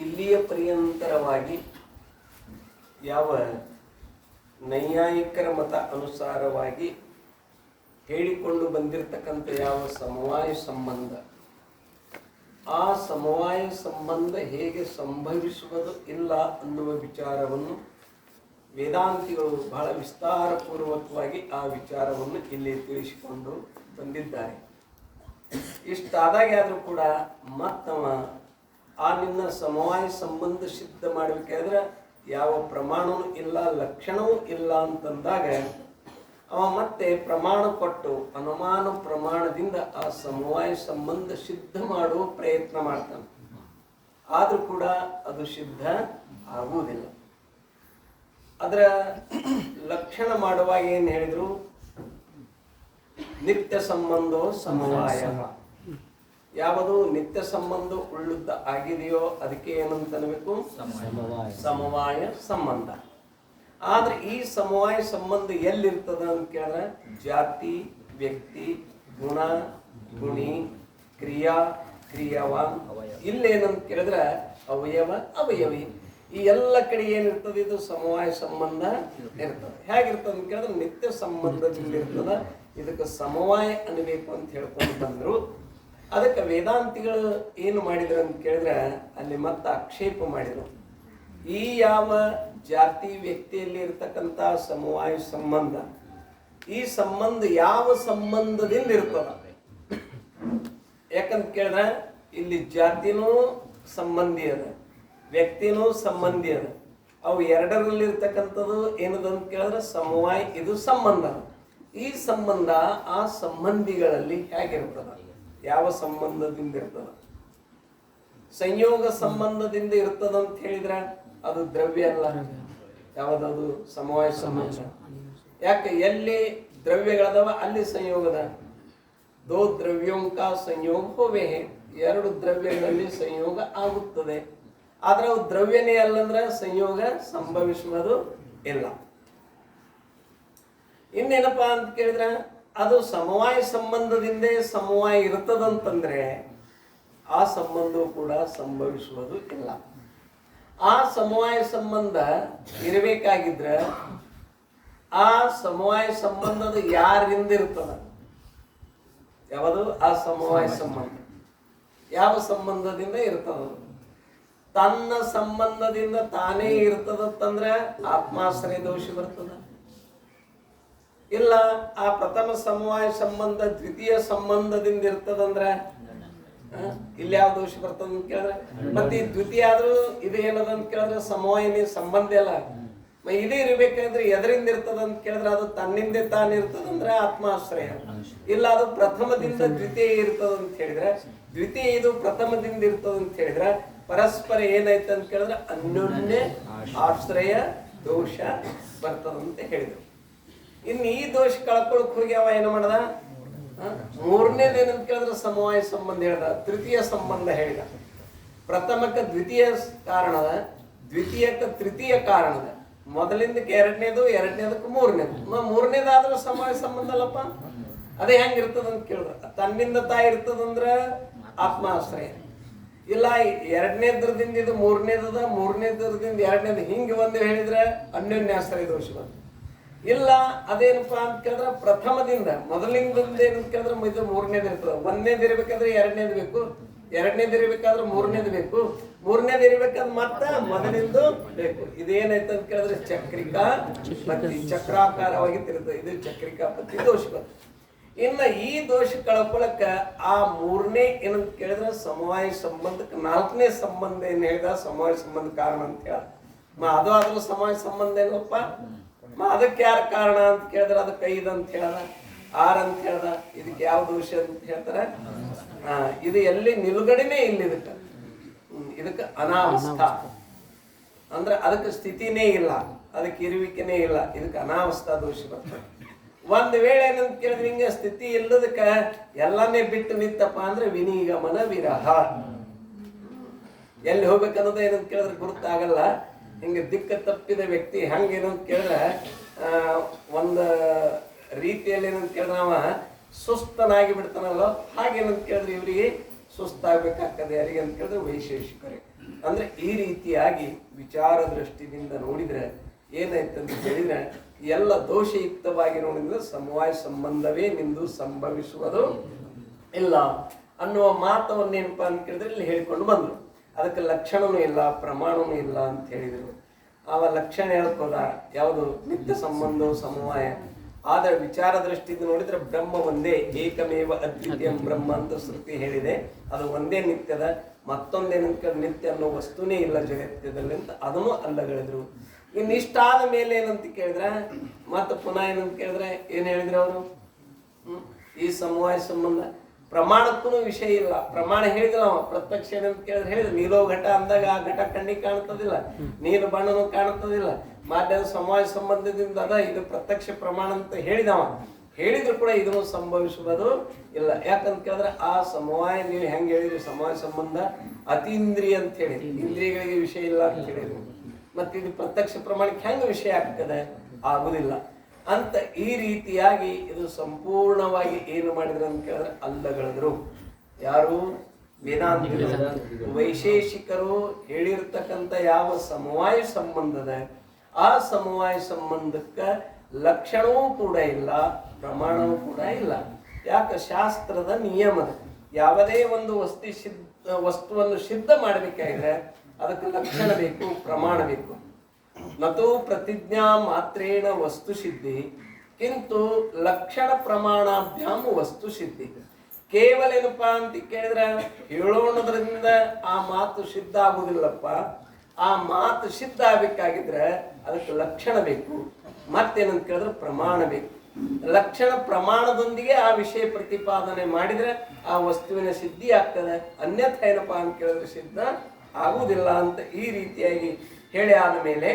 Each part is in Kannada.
ಇಲ್ಲಿಯ ಪರ್ಯಂತರವಾಗಿ ಯಾವ ನೈಯಾಯಿಕರ ಮತ ಅನುಸಾರವಾಗಿ ಹೇಳಿಕೊಂಡು ಬಂದಿರತಕ್ಕಂಥ ಯಾವ ಸಮವಾಯ ಸಂಬಂಧ, ಆ ಸಮವಾಯ ಸಂಬಂಧ ಹೇಗೆ ಸಂಭವಿಸುವುದು ಇಲ್ಲ ಅನ್ನುವ ವಿಚಾರವನ್ನು ವೇದಾಂತಿಗಳು ಬಹಳ ವಿಸ್ತಾರಪೂರ್ವಕವಾಗಿ ಆ ವಿಚಾರವನ್ನು ಇಲ್ಲಿ ತಿಳಿಸಿಕೊಂಡು ಬಂದಿದ್ದಾರೆ. ಇಷ್ಟಾದಾಗ ಆದರೂ ಕೂಡ ಮತ್ತವ ಆ ನಿನ್ನ ಸಮವಾಯ ಸಂಬಂಧ ಸಿದ್ಧ ಮಾಡಬೇಕಾದ್ರೆ ಯಾವ ಪ್ರಮಾಣವೂ ಇಲ್ಲ, ಲಕ್ಷಣವೂ ಇಲ್ಲ ಅಂತಂದಾಗ ಅವ ಮತ್ತೆ ಪ್ರಮಾಣ ಕೊಟ್ಟು ಅನುಮಾನ ಪ್ರಮಾಣದಿಂದ ಆ ಸಮವಾಯ ಸಂಬಂಧ ಸಿದ್ಧ ಮಾಡುವ ಪ್ರಯತ್ನ ಮಾಡ್ತಾನೆ. ಆದರೂ ಕೂಡ ಅದು ಸಿದ್ಧ ಆಗುವುದಿಲ್ಲ. ಅದರ ಲಕ್ಷಣ ಮಾಡುವಾಗ ಏನು ಹೇಳಿದ್ರು? ನಿತ್ಯ ಸಂಬಂಧೋ ಸಮವಾಯ. ಯಾವುದು ನಿತ್ಯ ಸಂಬಂಧ ಉಳ್ಳುದ್ದ ಆಗಿದೆಯೋ ಅದಕ್ಕೆ ಏನಂತ ಅನ್ಬೇಕು? ಸಮವಾಯ ಸಂಬಂಧ. ಆದ್ರೆ ಈ ಸಮವಾಯ ಸಂಬಂಧ ಎಲ್ಲಿರ್ತದ ಅಂತ ಕೇಳಿದ್ರೆ ಜಾತಿ, ವ್ಯಕ್ತಿ, ಗುಣ, ಗುಣಿ, ಕ್ರಿಯಾ, ಕ್ರಿಯಾವಾನ್, ಇಲ್ಲೇನಂತ ಕೇಳಿದ್ರೆ ಅವಯವ, ಅವಯವಿ, ಈ ಎಲ್ಲ ಕಡೆ ಏನಿರ್ತದೆ ಇದು ಸಮವಾಯ ಸಂಬಂಧ ಇರ್ತದೆ. ಹೇಗಿರ್ತದೆ ಅಂತ ಕೇಳಿದ್ರೆ ನಿತ್ಯ ಸಂಬಂಧದಿಂದ ಇರ್ತದ. ಇದಕ್ಕೆ ಸಮವಾಯ ಅನ್ಬೇಕು ಅಂತ ಹೇಳ್ಕೊಂಡು ಬಂದ್ರು. ಅದಕ್ಕೆ ವೇದಾಂತಿಗಳು ಏನು ಮಾಡಿದ್ರು ಅಂತ ಕೇಳಿದ್ರೆ ಅಲ್ಲಿ ಮತ್ತೆ ಆಕ್ಷೇಪ ಮಾಡಿದ್ರು. ಈ ಯಾವ ಜಾತಿ ವ್ಯಕ್ತಿಯಲ್ಲಿ ಇರ್ತಕ್ಕಂಥ ಸಮವಾಯ ಸಂಬಂಧ, ಈ ಸಂಬಂಧ ಯಾವ ಸಂಬಂಧದಿಂದ ಇರ್ತದ? ಯಾಕಂತ ಕೇಳಿದ್ರೆ ಇಲ್ಲಿ ಜಾತಿನೂ ಸಂಬಂಧಿ ಅದ, ವ್ಯಕ್ತಿನೂ ಸಂಬಂಧಿ ಅದ. ಅವು ಎರಡರಲ್ಲಿ ಇರ್ತಕ್ಕಂಥದ್ದು ಏನದಂತ ಕೇಳಿದ್ರೆ ಸಮವಾಯ, ಇದು ಸಂಬಂಧ. ಈ ಸಂಬಂಧ ಆ ಸಂಬಂಧಿಗಳಲ್ಲಿ ಹೇಗಿರ್ತದ? ಯಾವ ಸಂಬಂಧದಿಂದ ಇರ್ತದ? ಸಂಯೋಗ ಸಂಬಂಧದಿಂದ ಇರ್ತದಂತ ಹೇಳಿದ್ರೆ ಅದು ದ್ರವ್ಯ ಅಲ್ಲ. ಯಾವುದದು? ಸಮವಾಯ ಸಂಬಂಧ. ಯಾಕೆ? ಎಲ್ಲಿ ದ್ರವ್ಯಗಳದವ ಅಲ್ಲಿ ಸಂಯೋಗದ. ದೋ ದ್ರವ್ಯೋಂಕ ಸಂಯೋಗ ಹೋವೆ, ಎರಡು ದ್ರವ್ಯಗಳಲ್ಲಿ ಸಂಯೋಗ ಆಗುತ್ತದೆ. ಆದ್ರೆ ಅವು ದ್ರವ್ಯನೇ ಅಲ್ಲಂದ್ರೆ ಸಂಯೋಗ ಸಂಭವಿಸುವುದು ಇಲ್ಲ. ಇನ್ನೇನಪ್ಪಾ ಅಂತ ಕೇಳಿದ್ರೆ ಅದು ಸಮವಾಯ ಸಂಬಂಧದಿಂದ ಸಮವಾಯ ಇರ್ತದಂತಂದ್ರೆ ಆ ಸಂಬಂಧವು ಕೂಡ ಸಂಭವಿಸುವುದು ಇಲ್ಲ. ಆ ಸಮವಾಯ ಸಂಬಂಧ ಇರಬೇಕಾಗಿದ್ರೆ ಆ ಸಮವಾಯ ಸಂಬಂಧದ ಯಾರಿಂದ ಇರ್ತದ? ಯಾವುದು? ಆ ಸಮವಾಯ ಸಂಬಂಧ ಯಾವ ಸಂಬಂಧದಿಂದ ಇರ್ತದ? ತನ್ನ ಸಂಬಂಧದಿಂದ ತಾನೇ ಇರ್ತದಂತಂದ್ರೆ ಆತ್ಮಾಶ್ರಯ ದೋಷ ಬರ್ತದ. ಇಲ್ಲ ಆ ಪ್ರಥಮ ಸಮವಾಯ ಸಂಬಂಧ ದ್ವಿತೀಯ ಸಂಬಂಧದಿಂದ ಇರ್ತದಂದ್ರೆ ಇಲ್ಲಿ ಯಾವ ದೋಷ ಬರ್ತದ ಅಂತ ಕೇಳಿದ್ರೆ ಮತ್ತೆ ಈ ದ್ವಿತೀಯ ಆದ್ರೂ ಇದು ಏನದ ಅಂತ ಕೇಳಿದ್ರೆ ಸಮವಾಯ ಸಂಬಂಧ ಇಲ್ಲ. ಇದೇ ಇರ್ಬೇಕಾದ್ರೆ ಎದರಿಂದ ಇರ್ತದ ಅಂತ ಕೇಳಿದ್ರೆ ಅದು ತನ್ನಿಂದ ತಾನು ಇರ್ತದಂದ್ರೆ ಆತ್ಮಾಶ್ರಯ. ಇಲ್ಲ ಅದು ಪ್ರಥಮದಿಂದ ದ್ವಿತೀಯ ಇರ್ತದ ಅಂತ ಹೇಳಿದ್ರೆ, ದ್ವಿತೀಯ ಇದು ಪ್ರಥಮದಿಂದ ಇರ್ತದ ಅಂತ ಹೇಳಿದ್ರೆ ಪರಸ್ಪರ ಏನಾಯ್ತು ಅಂತ ಕೇಳಿದ್ರೆ ಅನ್ಯೋನ್ಯ ಆಶ್ರಯ ದೋಷ ಬರ್ತದಂತ ಹೇಳಿದ್ರು. ಇನ್ನು ಈ ದೋಷ ಕಳ್ಕೊಳಕ್ ಹೋಗಿ ಅವ ಏನು ಮಾಡದ? ಮೂರನೇದು ಏನಂತ ಕೇಳಿದ್ರೆ ಸಮವಾಯ ಸಂಬಂಧ ಹೇಳ್ದ, ತೃತೀಯ ಸಂಬಂಧ ಹೇಳಿದ. ಪ್ರಥಮಕ್ಕೆ ದ್ವಿತೀಯ ಕಾರಣದ, ದ್ವಿತೀಯಕ್ಕೆ ತೃತೀಯ ಕಾರಣದ, ಮೊದಲಿಂದಕ್ಕೆ ಎರಡನೇದು, ಎರಡನೇದಕ್ಕೆ ಮೂರನೇದು. ಮೂರನೇದಾದ್ರೂ ಸಮವಾಯ ಸಂಬಂಧ ಅಲ್ಲಪ್ಪ. ಅದೇ ಹೆಂಗಿರ್ತದ ಅಂತ ಕೇಳಿದ್ರ ತನ್ನಿಂದ ತಾಯಿ ಇರ್ತದಂದ್ರ ಆತ್ಮಾಶ್ರಯ. ಇಲ್ಲ ಎರಡನೇದ್ರದಿಂದ ಇದು ಮೂರನೇದದ, ಮೂರನೇದ್ರದಿಂದ ಎರಡನೇದು, ಹಿಂಗೆ ಒಂದು ಹೇಳಿದ್ರೆ ಅನ್ಯೋನ್ಯಾಶ್ರಯ ದೋಷ ಬಂತು. ಇಲ್ಲ ಅದೇನಪ್ಪಾ ಅಂತ ಕೇಳಿದ್ರೆ ಪ್ರಥಮದಿಂದ ಮೊದಲಿಂದ ಏನಂತ ಕೇಳಿದ್ರೆ ಇದು ಮೂರನೇದು ಇರ್ತದೆ. ಒಂದನೇದು ಇರ್ಬೇಕಾದ್ರೆ ಎರಡನೇದು ಬೇಕು, ಎರಡನೇದು ಇರ್ಬೇಕಾದ್ರೆ ಮೂರನೇದು ಬೇಕು, ಮೂರನೇದು ಇರ್ಬೇಕಾದ್ರೆ ಮತ್ತೆ ಮೊದಲಿಂದು ಬೇಕು. ಇದೇನಾಯ್ತು ಅಂತ ಕೇಳಿದ್ರೆ ಚಕ್ರಿಕಾ ಪತ್ತಿ, ಚಕ್ರಾಕಾರವಾಗಿ ತಿರುತ್ತದೆ. ಇದು ಚಕ್ರಿಕಾ ಪತ್ತಿ ದೋಷ ಬಂತು. ಇನ್ನು ಈ ದೋಷ ಕಳ್ಕೊಳಕ ಆ ಮೂರನೇ ಏನಂತ ಕೇಳಿದ್ರೆ ಸಮವಾಯ ಸಂಬಂಧಕ್ಕೆ ನಾಲ್ಕನೇ ಸಂಬಂಧ ಏನ್ ಹೇಳಿದ? ಸಮವಾಯ ಸಂಬಂಧ ಕಾರಣ ಅಂತ ಹೇಳ. ಅದು ಆದ್ರೂ ಸಮವಾಯ ಸಂಬಂಧ ಏನಪ್ಪ? ಅದಕ್ಕೆ ಯಾರ ಕಾರಣ ಅಂತ ಕೇಳಿದ್ರೆ ಅದಕ್ಕೆ 5 ಅಂತ ಹೇಳ್ದ, 6 ಅಂತ ಹೇಳ್ದ. ಇದಕ್ಕೆ ಯಾವ ದೋಷ ಅಂತ ಹೇಳ್ತಾರೆ? ಇದು ಎಲ್ಲಿ ನಿಲುಗಡೆನೇ ಇಲ್ಲ. ಇದಕ್ಕೆ ಅನಾವಸ್ಥಾ ಅಂದ್ರೆ ಅದಕ್ಕೆ ಸ್ಥಿತಿನೇ ಇಲ್ಲ, ಅದಕ್ಕೆ ಇರುವಿಕೆನೇ ಇಲ್ಲ. ಇದಕ್ಕೆ ಅನಾವಸ್ಥಾ ದೋಷ ಬರ್ತದೆ. ಒಂದ್ ವೇಳೆ ಏನಂತ ಕೇಳಿದ್ರೆ ಹಿಂಗೆ ಸ್ಥಿತಿ ಇಲ್ಲದಕ್ಕ ಎಲ್ಲಾನೇ ಬಿಟ್ಟು ನಿತ್ತಪ್ಪ ಅಂದ್ರೆ ವಿನಿಗಮನ ವಿರಹ. ಎಲ್ಲಿ ಹೋಗ್ಬೇಕನ್ನೋದು ಏನಂತ ಕೇಳಿದ್ರೆ ಗುರುತಾಗಲ್ಲ. ಹಿಂಗೆ ದಿಕ್ಕ ತಪ್ಪಿದ ವ್ಯಕ್ತಿ ಹಂಗೇನಂತ ಕೇಳಿದ್ರೆ ಒಂದು ರೀತಿಯಲ್ಲಿ ಏನಂತ ಕೇಳಿದ್ರೆ ಅವ ಸುಸ್ತನಾಗಿ ಬಿಡ್ತಾನಲ್ಲ, ಹಾಗೇನಂತ ಕೇಳಿದ್ರೆ ಇವರಿಗೆ ಸುಸ್ತಾಗಬೇಕಾಗ್ತದೆ. ಯಾರಿಗೆ ಅಂತ ಕೇಳಿದ್ರೆ ವೈಶೇಷಿಕರೇ. ಅಂದ್ರೆ ಈ ರೀತಿಯಾಗಿ ವಿಚಾರ ದೃಷ್ಟಿಯಿಂದ ನೋಡಿದ್ರೆ ಏನಾಯ್ತಂತ ಹೇಳಿದ್ರೆ ಎಲ್ಲ ದೋಷಯುಕ್ತವಾಗಿ ನೋಡಿದ್ರೆ ಸಮವಾಯ ಸಂಬಂಧವೇ ನಿಂದು ಸಂಭವಿಸುವುದು ಇಲ್ಲ ಅನ್ನುವ ಮಾತವನ್ನೇನಪ್ಪ ಅಂತ ಕೇಳಿದ್ರೆ ಇಲ್ಲಿ ಹೇಳಿಕೊಂಡು ಬಂದ್ರು. ಅದಕ್ಕೆ ಲಕ್ಷಣನೂ ಇಲ್ಲ ಪ್ರಮಾಣನೂ ಇಲ್ಲ ಅಂತ ಹೇಳಿದರು. ಅವ ಲಕ್ಷಣ ಹೇಳ್ಕೋದ ಯಾವುದು ನಿತ್ಯ ಸಂಬಂಧ ಸಮವಾಯ. ಆದರೆ ವಿಚಾರ ದೃಷ್ಟಿಯಿಂದ ನೋಡಿದ್ರೆ ಬ್ರಹ್ಮ ಒಂದೇ, ಏಕಮೇವ ಅದ್ವಿತೀಯಂ ಬ್ರಹ್ಮ ಅಂತ ಶ್ರುತಿ ಹೇಳಿದೆ. ಅದು ಒಂದೇ ನಿತ್ಯದ, ಮತ್ತೊಂದೇನಂತ ನಿತ್ಯ ಅನ್ನೋ ವಸ್ತುನೇ ಇಲ್ಲ ಜಗತ್ತದಲ್ಲಿ ಅಂತ ಅದನ್ನು ಅಲ್ಲಗಳಿದ್ರು. ಇನ್ನಿಷ್ಟಾದ ಮೇಲೆ ಏನಂತ ಕೇಳಿದ್ರೆ ಮತ್ತೆ ಪುನಃ ಏನಂತ ಕೇಳಿದ್ರೆ ಏನ್ ಹೇಳಿದ್ರು ಅವರು, ಈ ಸಮವಾಯ ಸಂಬಂಧ ಪ್ರಮಾಣಕ್ಕೂ ವಿಷಯ ಇಲ್ಲ. ಪ್ರಮಾಣ ಹೇಳಿದಿಲ್ಲ ಅವ, ಪ್ರತ್ಯಕ್ಷ ಏನಂತ ಕೇಳಿದ್ರೆ ಹೇಳಿದ್ರು ನೀಲೋ ಘಟ ಅಂದಾಗ ಆ ಘಟ ಕಣ್ಣಿಗೆ ಕಾಣುತ್ತದಿಲ್ಲ, ನೀರು ಬಣ್ಣನೂ ಕಾಣುತ್ತದಿಲ್ಲ, ಮಾಧ್ಯಮ ಸಮವಾಯ ಸಂಬಂಧದಿಂದ ಅದ ಇದು ಪ್ರತ್ಯಕ್ಷ ಪ್ರಮಾಣ ಅಂತ ಹೇಳಿದವ. ಹೇಳಿದ್ರು ಕೂಡ ಇದನ್ನು ಸಂಭವಿಸುವುದು ಇಲ್ಲ. ಯಾಕಂತ ಕೇಳಿದ್ರೆ ಆ ಸಮವಾಯ ನೀವು ಹೆಂಗೆ ಹೇಳಿದ್ರಿ, ಸಮವಾಯ ಸಂಬಂಧ ಅತೀಂದ್ರಿಯ ಅಂತ ಹೇಳಿದ್ರಿ, ಇಂದ್ರಿಯಗಳಿಗೆ ವಿಷಯ ಇಲ್ಲ ಅಂತ ಹೇಳಿದ್ರಿ. ಮತ್ತೆ ಇದು ಪ್ರತ್ಯಕ್ಷ ಪ್ರಮಾಣಕ್ಕೆ ಹೆಂಗೆ ವಿಷಯ ಆಗ್ತದೆ, ಆಗುದಿಲ್ಲ ಅಂತ ಈ ರೀತಿಯಾಗಿ ಇದು ಸಂಪೂರ್ಣವಾಗಿ ಏನು ಮಾಡಿದ್ರು ಅಂತ ಕೇಳಿದ್ರೆ ಅಲ್ಲಗಳಿದ್ರು. ಯಾರು ವೇದಾಂತಿಗಳು, ವೈಶೇಷಿಕರು ಹೇಳಿರ್ತಕ್ಕಂಥ ಯಾವ ಸಮವಾಯ ಸಂಬಂಧದ ಆ ಸಮವಾಯ ಸಂಬಂಧಕ್ಕೆ ಲಕ್ಷಣವೂ ಕೂಡ ಇಲ್ಲ, ಪ್ರಮಾಣವೂ ಕೂಡ ಇಲ್ಲ. ಯಾಕೆ ಶಾಸ್ತ್ರದ ನಿಯಮದ ಯಾವುದೇ ಒಂದು ವಸ್ತುವನ್ನು ಸಿದ್ಧ ಮಾಡಬೇಕಾದ್ರೆ ಅದಕ್ಕೆ ಲಕ್ಷಣ ಬೇಕು, ಪ್ರಮಾಣ ಬೇಕು. ನತು ಪ್ರತಿಜ್ಞಾ ಮಾತ್ರೇಣ ವಸ್ತು ಸಿದ್ಧಿ ಕಿಂತು ಲಕ್ಷಣ ಪ್ರಮಾಣಾಭ್ಯಾಮ ವಸ್ತು ಸಿದ್ಧಿ. ಕೇವಲ ಏನಪ್ಪಾ ಅಂತ ಕೇಳಿದ್ರೆ ಹೇಳೋಣದ್ರಿಂದ ಆ ಮಾತು ಸಿದ್ಧ ಆಗುದಿಲ್ಲಪ್ಪ. ಆ ಮಾತು ಸಿದ್ಧ ಆಗ್ಬೇಕಾಗಿದ್ರೆ ಅದಕ್ಕೆ ಲಕ್ಷಣ ಬೇಕು, ಮತ್ತೇನಂತ ಕೇಳಿದ್ರೆ ಪ್ರಮಾಣ ಬೇಕು. ಲಕ್ಷಣ ಪ್ರಮಾಣದೊಂದಿಗೆ ಆ ವಿಷಯ ಪ್ರತಿಪಾದನೆ ಮಾಡಿದ್ರೆ ಆ ವಸ್ತುವಿನ ಸಿದ್ಧಿ ಆಗ್ತದೆ. ಅನ್ಯಥ ಏನಪ್ಪಾ ಅಂತ ಕೇಳಿದ್ರೆ ಸಿದ್ಧ ಆಗುವುದಿಲ್ಲ ಅಂತ ಈ ರೀತಿಯಾಗಿ ಹೇಳಿ ಆದ ಮೇಲೆ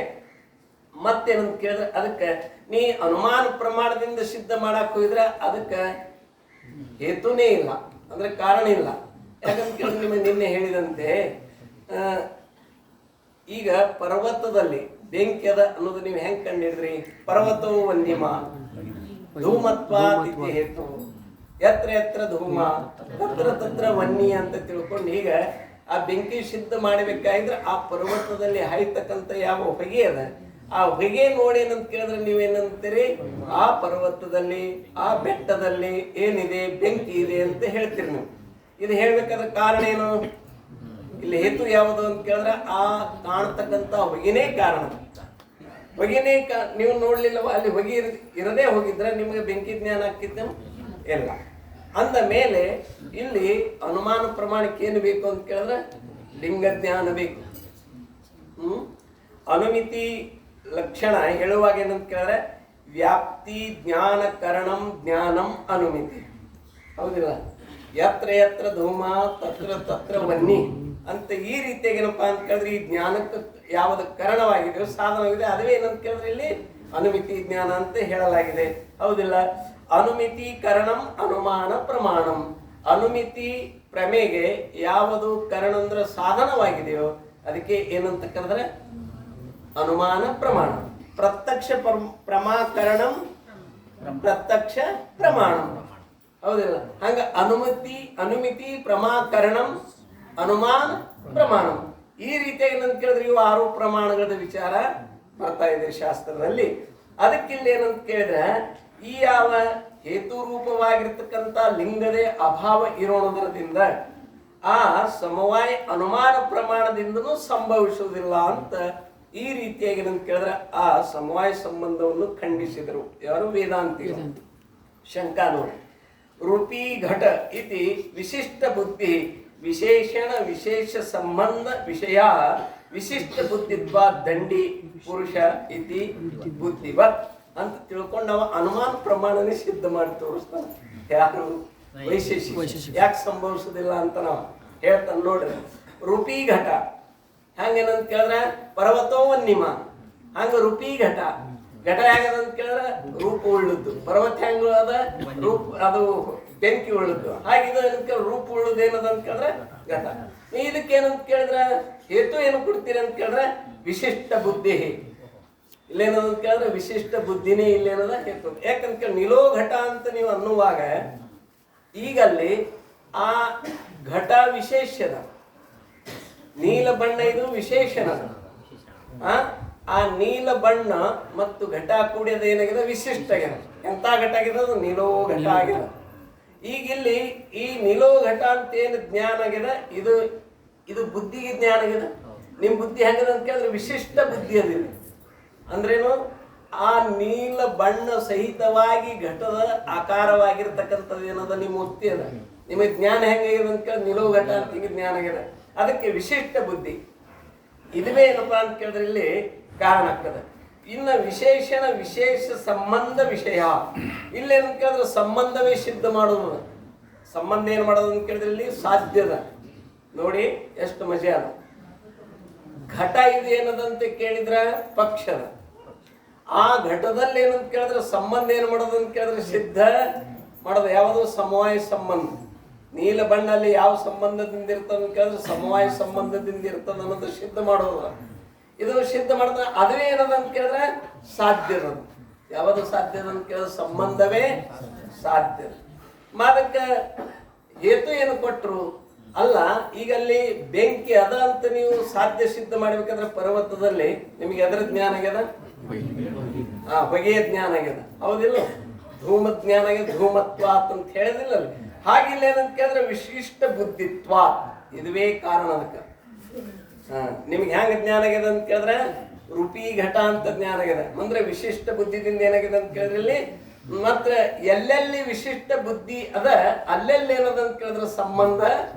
ಮತ್ತೇನಂತ ಕೇಳಿದ್ರೆ ಅದಕ್ಕೆ ನೀ ಅನುಮಾನ ಪ್ರಮಾಣದಿಂದ ಸಿದ್ಧ ಮಾಡಕ್ ಹೋಗಿದ್ರೆ ಅದಕ್ಕೆ ಹೇತುನೇ ಇಲ್ಲ, ಅಂದ್ರೆ ಕಾರಣ ಇಲ್ಲ. ಯಾಕಂತ ಕೇಳಿದ್ರೆ ನಿಮಗೆ ನಿನ್ನೆ ಹೇಳಿದಂತೆ ಈಗ ಪರ್ವತದಲ್ಲಿ ಬೆಂಕಿ ಅದ ಅನ್ನೋದು ನೀವು ಹೆಂಗ್ ಕಂಡಿದ್ರಿ, ಪರ್ವತವು ವನ್ಯಮ ಧೂಮತ್ವಾದಿತ್ಯ ಹೇತು ಯತ್ರ ಯತ್ರ ಧೂಮ ತತ್ರ ತತ್ರ ವನ್ಯ ಅಂತ ತಿಳ್ಕೊಂಡು ಈಗ ಆ ಬೆಂಕಿ ಸಿದ್ಧ ಮಾಡಬೇಕಾದ್ರೆ ಆ ಪರ್ವತದಲ್ಲಿ ಹಾಯ್ತಕ್ಕಂಥ ಯಾವ ಹೊಗೆ ಅದ ಆ ಹೊಗೆ ನೋಡಿ ಏನಂತ ಕೇಳಿದ್ರೆ ನೀವೇನಂತೀರಿ, ಆ ಪರ್ವತದಲ್ಲಿ ಆ ಬೆಟ್ಟದಲ್ಲಿ ಏನಿದೆ ಬೆಂಕಿ ಇದೆ ಅಂತ ಹೇಳ್ತೀರಿ ನೀವು. ಇದು ಹೇಳ್ಬೇಕಾದ್ರೆ ಕಾರಣ ಏನು, ಇಲ್ಲಿ ಹೇತು ಯಾವುದು ಅಂತ ಕೇಳಿದ್ರೆ ಆ ಕಾಣತಕ್ಕಂಥ ಹೊಗೆನೇ ಕಾರಣ. ಹೊಗೆನೇ ನೀವು ನೋಡ್ಲಿಲ್ಲವ, ಅಲ್ಲಿ ಹೊಗೆ ಇರದೇ ಹೋಗಿದ್ರೆ ನಿಮಗೆ ಬೆಂಕಿ ಜ್ಞಾನ ಆಗ್ತಿತ್ತು ಇಲ್ಲ. ಅಂದ ಮೇಲೆ ಇಲ್ಲಿ ಅನುಮಾನ ಪ್ರಮಾಣಕ್ಕೆ ಏನು ಬೇಕು ಅಂತ ಕೇಳಿದ್ರೆ ಲಿಂಗ ಜ್ಞಾನ ಬೇಕು. ಅನುಮಿತಿ ಲಕ್ಷಣ ಹೇಳುವಾಗ ಏನಂತ ಕೇಳಿದ್ರೆ ವ್ಯಾಪ್ತಿ ಜ್ಞಾನ ಕರಣಂ ಜ್ಞಾನಂ ಅನುಮಿತಿ, ಹೌದಿಲ್ಲ? ಯತ್ರ ಯತ್ರ ಧೂಮ ತತ್ರ ತತ್ರ ವನ್ನಿ ಅಂತ ಈ ರೀತಿಯಾಗಿ ಏನಪ್ಪಾ ಅಂತ ಕೇಳಿದ್ರೆ ಈ ಜ್ಞಾನಕ್ಕೆ ಯಾವುದು ಕಾರಣವಾಗಿದೆಯೋ ಸಾಧನವಾಗಿದೆ ಅದುವೇ ಏನಂತ ಕೇಳಿದ್ರೆ ಇಲ್ಲಿ ಅನುಮಿತಿ ಜ್ಞಾನ ಅಂತ ಹೇಳಲಾಗಿದೆ, ಹೌದಿಲ್ಲ? ಅನುಮಿತಿ ಕರಣಂ ಅನುಮಾನ ಪ್ರಮಾಣಂ. ಅನುಮಿತಿ ಪ್ರಮೇಗೆ ಯಾವುದು ಕರಣ ಅಂದ್ರೆ ಸಾಧನವಾಗಿದೆಯೋ ಅದಕ್ಕೆ ಏನಂತ ಕರೆದ್ರೆ ಅನುಮಾನ ಪ್ರಮಾಣ. ಪ್ರತ್ಯಕ್ಷ ಪ್ರಮಾಕರಣಂ ಪ್ರತ್ಯಕ್ಷ ಪ್ರಮಾಣಂ, ಹೌದಿಲ್ಲ? ಹಂಗ ಅನುಮಿತಿ ಪ್ರಮಾಕರಣಂ ಅನುಮಾನ ಪ್ರಮಾಣಂ. ಈ ರೀತಿಯಾಗಿ ಏನಂತ ಕೇಳಿದ್ರೆ ಇವು 6 ಪ್ರಮಾಣಗಳ ವಿಚಾರ ಬರ್ತಾ ಇದೆ ಶಾಸ್ತ್ರದಲ್ಲಿ. ಅದಕ್ಕಿಲ್ಲಿ ಏನಂತ ಕೇಳಿದ್ರೆ ಈ ಯಾವ ಹೇತು ರೂಪವಾಗಿರ್ತಕ್ಕಂಥ ಲಿಂಗದೇ ಅಭಾವ ಇರೋಣದ್ರದಿಂದ ಆ ಸಮವಾಯ ಅನುಮಾನ ಪ್ರಮಾಣದಿಂದನೂ ಸಂಭವಿಸುವುದಿಲ್ಲ ಅಂತ ಈ ರೀತಿಯಾಗಿ ಏನಂತ ಕೇಳಿದ್ರೆ ಆ ಸಮವಾಯ ಸಂಬಂಧವನ್ನು ಖಂಡಿಸಿದರು. ಯಾರು? ವೇದಾಂತಿಗಳು. ಶಂಕಾ ನೋಡಿ, ರೂಪಿ ಘಟ ಇತಿ ವಿಶಿಷ್ಟ ಬುದ್ಧಿ ವಿಶೇಷಣ ವಿಶೇಷ ಸಂಬಂಧ ವಿಷಯ ವಿಶಿಷ್ಟ ಬುದ್ಧಿತ್ವ ದಂಡಿ ಪುರುಷ ಇತಿ ಬುದ್ಧಿವತ್ ಅಂತ ತಿಳ್ಕೊಂಡು ನಾವು ಅನುಮಾನ ಪ್ರಮಾಣನೇ ಸಿದ್ಧ ಮಾಡಿ ತೋರಿಸ್ತಾನೆ. ಯಾರು? ವೈಶೇಷಿಕ. ಯಾಕೆ ಸಂಭವಿಸುದಿಲ್ಲ ಅಂತ ನಾವು ಹೇಳ್ತಾನೆ ನೋಡ್ರಿ. ರೂಪಿ ಘಟ ಹಂಗೇನಂತ ಕೇಳಿದ್ರೆ ಪರ್ವತೋ ವನ್ಯಮ, ಹಂಗ ರೂಪಿ ಘಟ ಘಟ ಹೇಗದಂತ ಕೇಳಿದ್ರೆ ರೂಪ ಉಳ್ಳದ್ದು. ಪರ್ವತ ಹೆಂಗ ಅದ ರೂಪ ಅದು ಬೆಂಕಿ ಉಳ್ಳದ್ದು. ಹಾಗಿದು ಏನಂತ ರೂಪ ಉಳ್ಳದು ಏನದ ಅಂತ ಕೇಳಿದ್ರೆ ಘಟ. ಇದಕ್ಕೇನಂತ ಕೇಳಿದ್ರೆ ಹೇತು ಏನು ಕೊಡ್ತೀರಿ ಅಂತ ಕೇಳಿದ್ರೆ ವಿಶಿಷ್ಟ ಬುದ್ಧಿ. ಇಲ್ಲೇನದ ಕೇಳಿದ್ರೆ ವಿಶಿಷ್ಟ ಬುದ್ಧಿನೇ ಇಲ್ಲೇನದ ಹೇತು. ಯಾಕಂತ ಕೇಳಿ ನಿಲೋ ಘಟ ಅಂತ ನೀವು ಅನ್ನುವಾಗ ಈಗ ಅಲ್ಲಿ ಆ ಘಟ ವಿಶೇಷದ ನೀಲ ಬಣ್ಣ ಇದು ವಿಶೇಷಣ. ಆ ನೀಲ ಬಣ್ಣ ಮತ್ತು ಘಟ ಕೂಡಿಯದ ಏನಾಗಿದೆ ವಿಶಿಷ್ಟ ಆಗಿದೆ. ಎಂತ ಘಟ ಆಗಿದೆ ಅದು ನಿಲೋ ಘಟ ಆಗಿದೆ. ಈಗ ಇಲ್ಲಿ ಈ ನಿಲೋ ಘಟ ಅಂತ ಏನು ಜ್ಞಾನ ಆಗಿದೆ ಇದು ಇದು ಬುದ್ಧಿಗೆ ಜ್ಞಾನ ಆಗಿದೆ. ನಿಮ್ ಬುದ್ಧಿ ಹೆಂಗದ ಅಂತ ಕೇಳಿದ್ರೆ ವಿಶಿಷ್ಟ ಬುದ್ಧಿ ಅದಿದೆ. ಅಂದ್ರೇನು? ಆ ನೀಲ ಬಣ್ಣ ಸಹಿತವಾಗಿ ಘಟದ ಆಕಾರವಾಗಿರ್ತಕ್ಕಂಥದ್ದು ಏನದ ನಿಮ್ಮ ಮುಕ್ತಿ ಅದ. ನಿಮಗೆ ಜ್ಞಾನ ಹೆಂಗಾಗಿದೆ ಅಂತ ಕೇಳಿದ್ರೆ ನಿಲೋ ಘಟ ಅಂತ ಹಿಂಗೆ ಜ್ಞಾನ ಆಗಿದೆ. ಅದಕ್ಕೆ ವಿಶಿಷ್ಟ ಬುದ್ಧಿ. ಇದುವೇ ಏನಪ್ಪಾ ಅಂತ ಕೇಳಿದ್ರೆ ಇಲ್ಲಿ ಕಾರಣ ಆಗ್ತದೆ. ಇನ್ನು ವಿಶೇಷಣ ವಿಶೇಷ ಸಂಬಂಧ ವಿಷಯ. ಇಲ್ಲೇನು ಕೇಳಿದ್ರೆ ಸಂಬಂಧವೇ ಸಿದ್ಧ ಮಾಡೋದು. ಸಂಬಂಧ ಏನು ಮಾಡೋದು ಅಂತ ಕೇಳಿದ್ರೆ ಇಲ್ಲಿ ಸಾಧ್ಯದ. ನೋಡಿ ಎಷ್ಟು ಮಜಾ ಅದ. ಘಟ ಇದು ಏನದಂತೆ ಕೇಳಿದ್ರ ಪಕ್ಷದ. ಆ ಘಟದಲ್ಲಿ ಏನಂತ ಕೇಳಿದ್ರೆ ಸಂಬಂಧ ಏನು ಮಾಡೋದು ಅಂತ ಕೇಳಿದ್ರೆ ಸಿದ್ಧ ಮಾಡೋದು. ಯಾವುದು? ಸಮವಾಯ ಸಂಬಂಧ. ನೀಲ ಬಣ್ಣಲ್ಲಿ ಯಾವ ಸಂಬಂಧದಿಂದ ಇರ್ತದೆ ಅಂತ ಕೇಳಿದ್ರೆ ಸಮವಾಯ ಸಂಬಂಧದಿಂದ ಇರ್ತದೆ ಅನ್ನೋದು ಸಿದ್ಧ ಮಾಡೋದು. ಇದು ಸಿದ್ಧ ಮಾಡಿದ್ರೆ ಅದುವೇ ಏನದ ಅಂತ ಕೇಳಿದ್ರೆ ಸಾಧ್ಯದ. ಯಾವುದು ಸಾಧ್ಯದ ಅಂತ ಕೇಳಿದ್ರೆ ಸಂಬಂಧವೇ ಸಾಧ್ಯ. ಅದಕ್ಕೆ ಹೇತು ಏನು ಕೊಟ್ಟರು ಅಲ್ಲ. ಈಗ ಅಲ್ಲಿ ಬೆಂಕಿ ಅದ ಅಂತ ನೀವು ಸಾಧ್ಯ ಸಿದ್ಧ ಮಾಡ್ಬೇಕಾದ್ರೆ ಪರ್ವತದಲ್ಲಿ ನಿಮಗೆ ಅದರ ಜ್ಞಾನ ಆಗ್ಯದ, ಹೊಗೆಯ ಜ್ಞಾನ ಆಗ್ಯದ, ಹೌದಿಲ್ಲ? ಧೂಮ ಜ್ಞಾನ ಆಗ್ಯದ, ಧೂಮತ್ವಾತ್ ಅಂತ ಹೇಳಿದಿಲ್ಲ ಅಲ್ಲಿ. ಹಾಗಿಲ್ಲ ಏನಂತ ಕೇಳಿದ್ರೆ ವಿಶಿಷ್ಟ ಬುದ್ಧಿತ್ವ. ಇದುವೇ ಕಾರಣ. ಅದಕ್ಕೆ ನಿಮ್ಗೆ ಹೆಂಗ ಜ್ಞಾನ ಆಗ್ಯದ ಅಂತ ಕೇಳಿದ್ರೆ ರೂಪಿ ಘಟ ಅಂತ ಜ್ಞಾನ ಆಗ್ಯದ. ಅಂದ್ರೆ ವಿಶಿಷ್ಟ ಬುದ್ಧಿದಿಂದ ಏನಾಗಿದೆ ಅಂತ ಕೇಳಿದ್ರೆ ಇಲ್ಲಿ ಮತ್ತೆ ಎಲ್ಲೆಲ್ಲಿ ವಿಶಿಷ್ಟ ಬುದ್ಧಿ ಅದ ಅಲ್ಲೆಲ್ಲಿ ಏನದ ಅಂತ ಕೇಳಿದ್ರೆ ಸಂಬಂಧ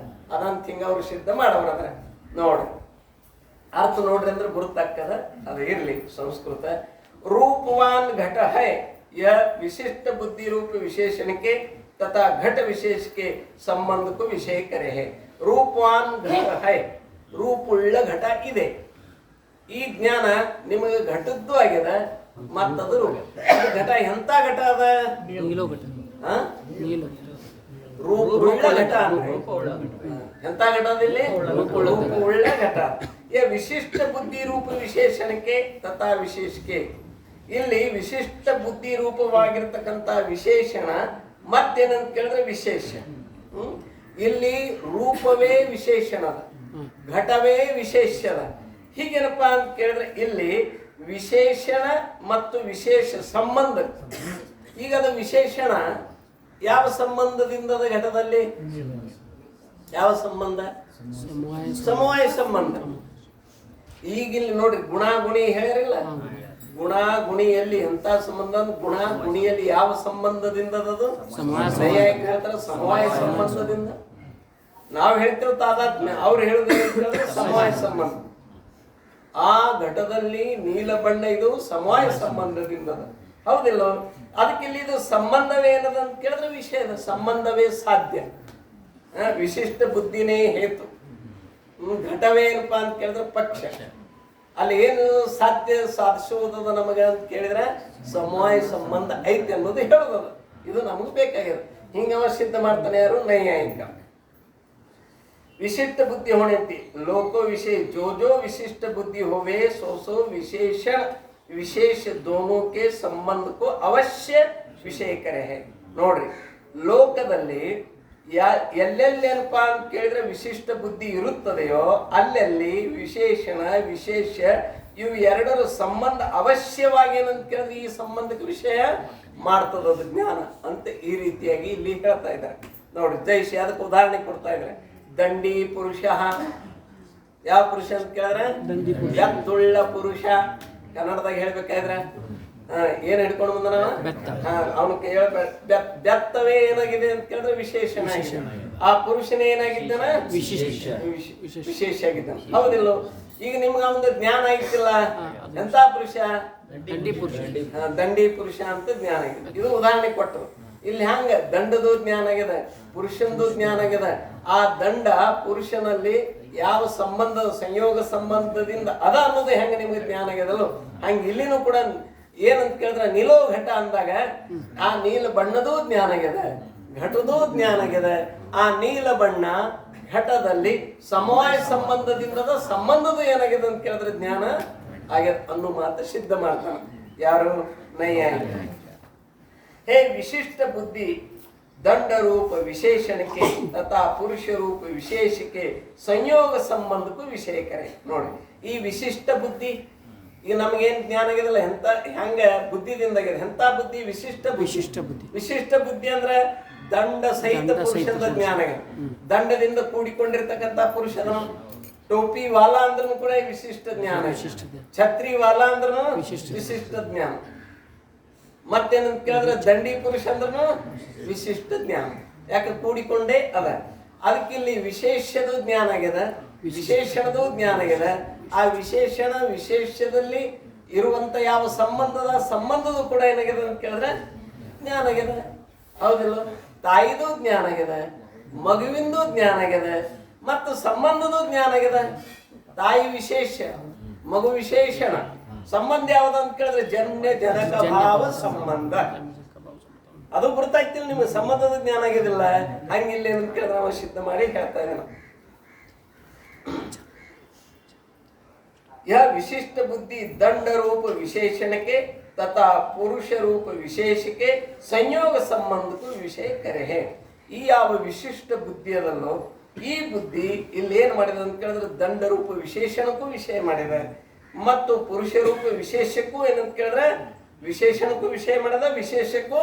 ಅದಂತ ಹಿಂಗ ಅವ್ರು ಸಿದ್ಧ ಮಾಡವ್ರದ್ರ. ನೋಡ್ರಿ ಅರ್ಥ ನೋಡ್ರಿ ಅಂದ್ರೆ ಗುರುತಾಗ್ತದ. ಅದು ಇರ್ಲಿ ಸಂಸ್ಕೃತ. ರೂಪವಾನ್ ಘಟ ಹೈ ಯ ವಿಶಿಷ್ಟ ಬುದ್ಧಿ ರೂಪ ವಿಶೇಷಣಕ್ಕೆ ತಥಾ ಘಟ ವಿಶೇಷ के ಸಂಬಂಧ को ವಿಷಯ करे है. ರೂಪವಾನ್ ಘಟ ಹೈ, ರೂಪುಳ್ಳ ಘಟ ಇದೆ. ಈ ಜ್ಞಾನ ನಿಮಗೆ ಘಟದ್ದು ಆಗ್ಯದ. ಮತ್ತದು ಘಟ ಎಂತ ಘಟ ಅದ? ರೂಪುಳ್ಳ ಘಟ ಎಂತ ಘಟ ಅದಿಲ್ಲಿ? ರೂಪುಳ್ಳ ಘಟ. ವಿಶಿಷ್ಟ ಬುದ್ಧಿ ರೂಪ ವಿಶೇಷಣಕ್ಕೆ ತಥಾ ವಿಶೇಷಕ್ಕೆ. ಇಲ್ಲಿ ವಿಶಿಷ್ಟ ಬುದ್ಧಿ ರೂಪವಾಗಿರ್ತಕ್ಕಂಥ ವಿಶೇಷಣ ಮತ್ತೇನಂತ ಕೇಳಿದ್ರೆ ವಿಶೇಷ. ಇಲ್ಲಿ ರೂಪವೇ ವಿಶೇಷಣದ, ಘಟವೇ ವಿಶೇಷದ. ಹೀಗೇನಪ್ಪ ಅಂತ ಕೇಳಿದ್ರೆ ಇಲ್ಲಿ ವಿಶೇಷಣ ಮತ್ತು ವಿಶೇಷ ಸಂಬಂಧ. ಈಗ ಅದು ವಿಶೇಷಣ ಯಾವ ಸಂಬಂಧದಿಂದ ಘಟದಲ್ಲಿ? ಯಾವ ಸಂಬಂಧ? ಸಮವಾಯ ಸಂಬಂಧ. ಈಗಿಲ್ಲಿ ನೋಡ್ರಿ ಗುಣ ಗುಣಿ ಹೇಳಿರಲ್ಲ. ಗುಣ ಗುಣಿಯಲ್ಲಿ ಎಂತ ಸಂಬಂಧ? ಗುಣ ಗುಣಿಯಲ್ಲಿ ಯಾವ ಸಂಬಂಧದಿಂದ ಅದು? ಹೇಳ್ತಾರೆ ಸಮವಾಯ ಸಂಬಂಧದಿಂದ. ನಾವು ಹೇಳ್ತೇವೆ ತಾದಾತ್ಮ್ಯ, ಅವ್ರು ಹೇಳುವುದೇನು ಸಮವಾಯ ಸಂಬಂಧ. ಆ ಘಟದಲ್ಲಿ ನೀಲ ಬಣ್ಣ ಇದು ಸಮವಾಯ ಸಂಬಂಧದಿಂದ, ಹೌದಿಲ್ಲ? ಅದಕ್ಕೆ ಇಲ್ಲಿ ಇದು ಸಂಬಂಧವೇ ಏನದ ಅಂತ ಕೇಳಿದ್ರೆ ವಿಷಯದ ಸಂಬಂಧವೇ ಸಾಧ್ಯ. ವಿಶಿಷ್ಟ ಬುದ್ಧಿನೇ ಹೇತು. ಘಟವೇ ಏನಪ್ಪಾ ಅಂತ ಕೇಳಿದ್ರೆ ಪಕ್ಷ. ಅಲ್ಲಿ ಏನು ಸಾಧ್ಯ ಸಾಧಿಸುವುದದ ನಮಗೆ ಅಂತ ಕೇಳಿದ್ರೆ ಸಮವಾಯ ಸಂಬಂಧ ಐತೆ ಅನ್ನೋದು ಹೇಳೋದದ. ಇದು ನಮಗೆ ಬೇಕಾಗ್ಯದ. ಹಿಂಗವ ಸಿದ್ಧ ಮಾಡ್ತಾನೆ ಯಾರು? ನೈಯಾಯಿಕ. विशिष्ट बुद्धि होने थी लोको विशेष जो जो विशिष्ट बुद्धि होवे सो सो विशेषण विशेष दोनों के संबंध को अवश्य विषय करे है. ನೋಡ್ರಿ ಲೋಕದಲ್ಲಿ ಎಲ್ಲೆಲ್ಲೇನಪ್ಪ ಅಂತ ಕೇಳಿದ್ರೆ ವಿಶಿಷ್ಟ ಬುದ್ಧಿ ಇರುತ್ತದೆಯೋ ಅಲ್ಲೆಲ್ಲಿ ವಿಶೇಷಣ ವಿಶೇಷ ಇವು ಎರಡರ ಸಂಬಂಧ ಅವಶ್ಯವಾಗಿ ಏನಂತ ಕೇಳಿದ್ರೆ ಈ ಸಂಬಂಧಕ್ಕೆ ವಿಷಯ ಮಾಡ್ತದದು ಜ್ಞಾನ ಅಂತ ಈ ರೀತಿಯಾಗಿ ಇಲ್ಲಿ ಹೇಳ್ತಾ ಇದ್ದಾರೆ. ನೋಡಿ ಜೈಶ ಅದಕ್ಕೆ ಉದಾಹರಣೆ ಕೊಡ್ತಾ ಇದ್ದಾರೆ. ದಂಡಿ ಪುರುಷ. ಯಾವ ಪುರುಷ ಅಂತ ಕೇಳಿದ್ರೆ ಬೆತ್ತುಳ್ಳ ಪುರುಷ. ಕನ್ನಡದಾಗ ಹೇಳ್ಬೇಕಾದ್ರೆ ಏನ್ ಹಿಡ್ಕೊಂಡು ಬಂದನ ಅವನು ಬೆತ್ತವೇ ಏನಾಗಿದೆ ಅಂತ ಕೇಳಿದ್ರೆ ವಿಶೇಷಣ. ಆ ಪುರುಷನೇ ಏನಾಗಿದ್ದಾನ? ವಿಶೇಷ ಆಗಿದ್ದಾನ, ಹೌದಿಲ್ಲ? ಈಗ ನಿಮ್ಗೆ ಒಂದು ಜ್ಞಾನ ಆಗಿತ್ತಿಲ್ಲ. ಎಂತ ಪುರುಷ? ದಂಡಿ ಪುರುಷ ಅಂತ ಜ್ಞಾನ ಆಗಿದೆ. ಇದು ಉದಾಹರಣೆ ಕೊಟ್ಟರು. ಇಲ್ಲಿ ಹಂಗ ದಂಡದು ಜ್ಞಾನ ಆಗಿದೆ, ಪುರುಷಂದು ಜ್ಞಾನ ಆಗಿದೆ. ಆ ದಂಡ ಪುರುಷನಲ್ಲಿ ಯಾವ ಸಂಬಂಧ ಸಂಯೋಗ ಸಂಬಂಧದಿಂದ ಅದ ಅನ್ನೋದು ಹೆಂಗ ನಿಮ್ಗೆ ಜ್ಞಾನ ಆಗ್ಯದಲ್ಲ, ಹಂಗ ಇಲ್ಲಿನೂ ಕೂಡ ಏನಂತ ಕೇಳಿದ್ರೆ ನಿಲೋ ಘಟ ಅಂದಾಗ ಆ ನೀಲ ಬಣ್ಣದೂ ಜ್ಞಾನ ಆಗಿದೆ, ಘಟದೂ ಜ್ಞಾನ ಆಗಿದೆ. ಆ ನೀಲ ಬಣ್ಣ ಘಟದಲ್ಲಿ ಸಮವಾಯ ಸಂಬಂಧದಿಂದ ಸಂಬಂಧದ ಏನಾಗಿದೆ ಅಂತ ಕೇಳಿದ್ರೆ ಜ್ಞಾನ ಆಗ್ಯದ ಅನ್ನೋ ಮಾತು ಸಿದ್ಧ ಮಾಡ್ತಾನೆ ಯಾರು? ನೈಯಾಯಿಕ. हे विशिष्ट बुद्धि ದಂಡ ರೂಪ ವಿಶೇಷಣಕ್ಕೆ ತಥಾ ಪುರುಷ ರೂಪ ವಿಶೇಷಕ್ಕೆ ಸಂಯೋಗ ಸಂಬಂಧಕ್ಕೂ ವಿಷಯ ಕರೆ. ನೋಡಿ, ಈ ವಿಶಿಷ್ಟ ಬುದ್ಧಿ ಈಗ ನಮಗೇನ್ ಜ್ಞಾನ ಆಗಿದಲ್ಲ, ಎಂತ ಹೆಂಗ ಬುದ್ಧಿದಿಂದ ಆಗಿದೆ. ಎಂತ ಬುದ್ಧಿ? ವಿಶಿಷ್ಟ ಬುದ್ಧಿ. ವಿಶಿಷ್ಟ ಬುದ್ಧಿ ಅಂದ್ರೆ ದಂಡ ಸಹಿತ ಪುರುಷದ ಜ್ಞಾನ ಆಗಿದೆ. ದಂಡದಿಂದ ಕೂಡಿಕೊಂಡಿರ್ತಕ್ಕಂಥ ಪುರುಷನ ಟೋಪಿ ವಾಲ ಅಂದ್ರೂ ಕೂಡ ವಿಶಿಷ್ಟ ಜ್ಞಾನ, ಛತ್ರಿ ವಾಲ ಅಂದ್ರೂ ವಿಶಿಷ್ಟ ಜ್ಞಾನ. ಮತ್ತೇನಂತ ಕೇಳಿದ್ರೆ ದಂಡಿ ಪುರುಷ ಅಂದ್ರೂ ವಿಶಿಷ್ಟ ಜ್ಞಾನ. ಯಾಕೆ ಕೂಡಿಕೊಂಡೇ ಅದ. ಅದಕ್ಕಿಲ್ಲಿ ವಿಶೇಷದ ಜ್ಞಾನ ಆಗ್ಯದ, ವಿಶೇಷಣದ ಜ್ಞಾನ ಆಗ್ಯದ. ಆ ವಿಶೇಷಣ ವಿಶೇಷದಲ್ಲಿ ಇರುವಂತ ಯಾವ ಸಂಬಂಧದ ಕೂಡ ಏನಾಗ್ಯದ ಅಂತ ಕೇಳಿದ್ರೆ ಜ್ಞಾನ ಆಗ್ಯದ. ಹೌದಿಲ್ಲ? ತಾಯಿದು ಜ್ಞಾನ ಆಗ್ಯದ, ಮಗುವಿಂದು ಜ್ಞಾನ ಆಗ್ಯದ, ಮತ್ತು ಸಂಬಂಧದ ಜ್ಞಾನ ಆಗ್ಯದ. ತಾಯಿ ವಿಶೇಷ, ಮಗು ವಿಶೇಷಣ. ಸಂಬಂಧ ಯಾವ್ದು ಅಂತ ಕೇಳಿದ್ರೆ ಜನ್ಯ ಜನಕ ಭಾವ ಸಂಬಂಧ. ಅದು ಗೊತ್ತಾಯ್ತಿಲ್ಲ ನಿಮ್ಗೆ, ಸಂಬಂಧದ ಜ್ಞಾನ ಆಗಿದಿಲ್ಲ. ಹಂಗಿಲ್ಲ ಅಂತ ಕೇಳಿದ್ರೆ ನಾವು ಸಿದ್ಧ ಮಾಡಿ ಹೇಳ್ತಾ ಇದ್ದೇನೆ. यह विशिष्ट बुद्धि दंड रूप विशेषणಕ್ಕೆ तथा पुरुष रूप विशेषಕ್ಕೆ ಸಂಯೋಗ ಸಂಬಂಧಕ್ಕೂ ವಿಷಯ ಕರೆ. ಈ ಯಾವ ವಿಶಿಷ್ಟ ಬುದ್ಧಿ ಅದಲ್ಲೋ, ಈ ಬುದ್ಧಿ ಇಲ್ಲಿ ಏನ್ ಮಾಡಿದ ಅಂತ ಕೇಳಿದ್ರೆ ದಂಡ ರೂಪ ವಿಶೇಷಣಕ್ಕೂ ವಿಷಯ ಮಾಡಿದೆ, ಮತ್ತು ಪುರುಷ ರೂಪ ವಿಶೇಷಕ್ಕೂ ಏನಂತ ಕೇಳಿದ್ರೆ ವಿಶೇಷಣಕ್ಕೂ ವಿಷಯ ಮಾಡಿದ, ವಿಶೇಷಕ್ಕೂ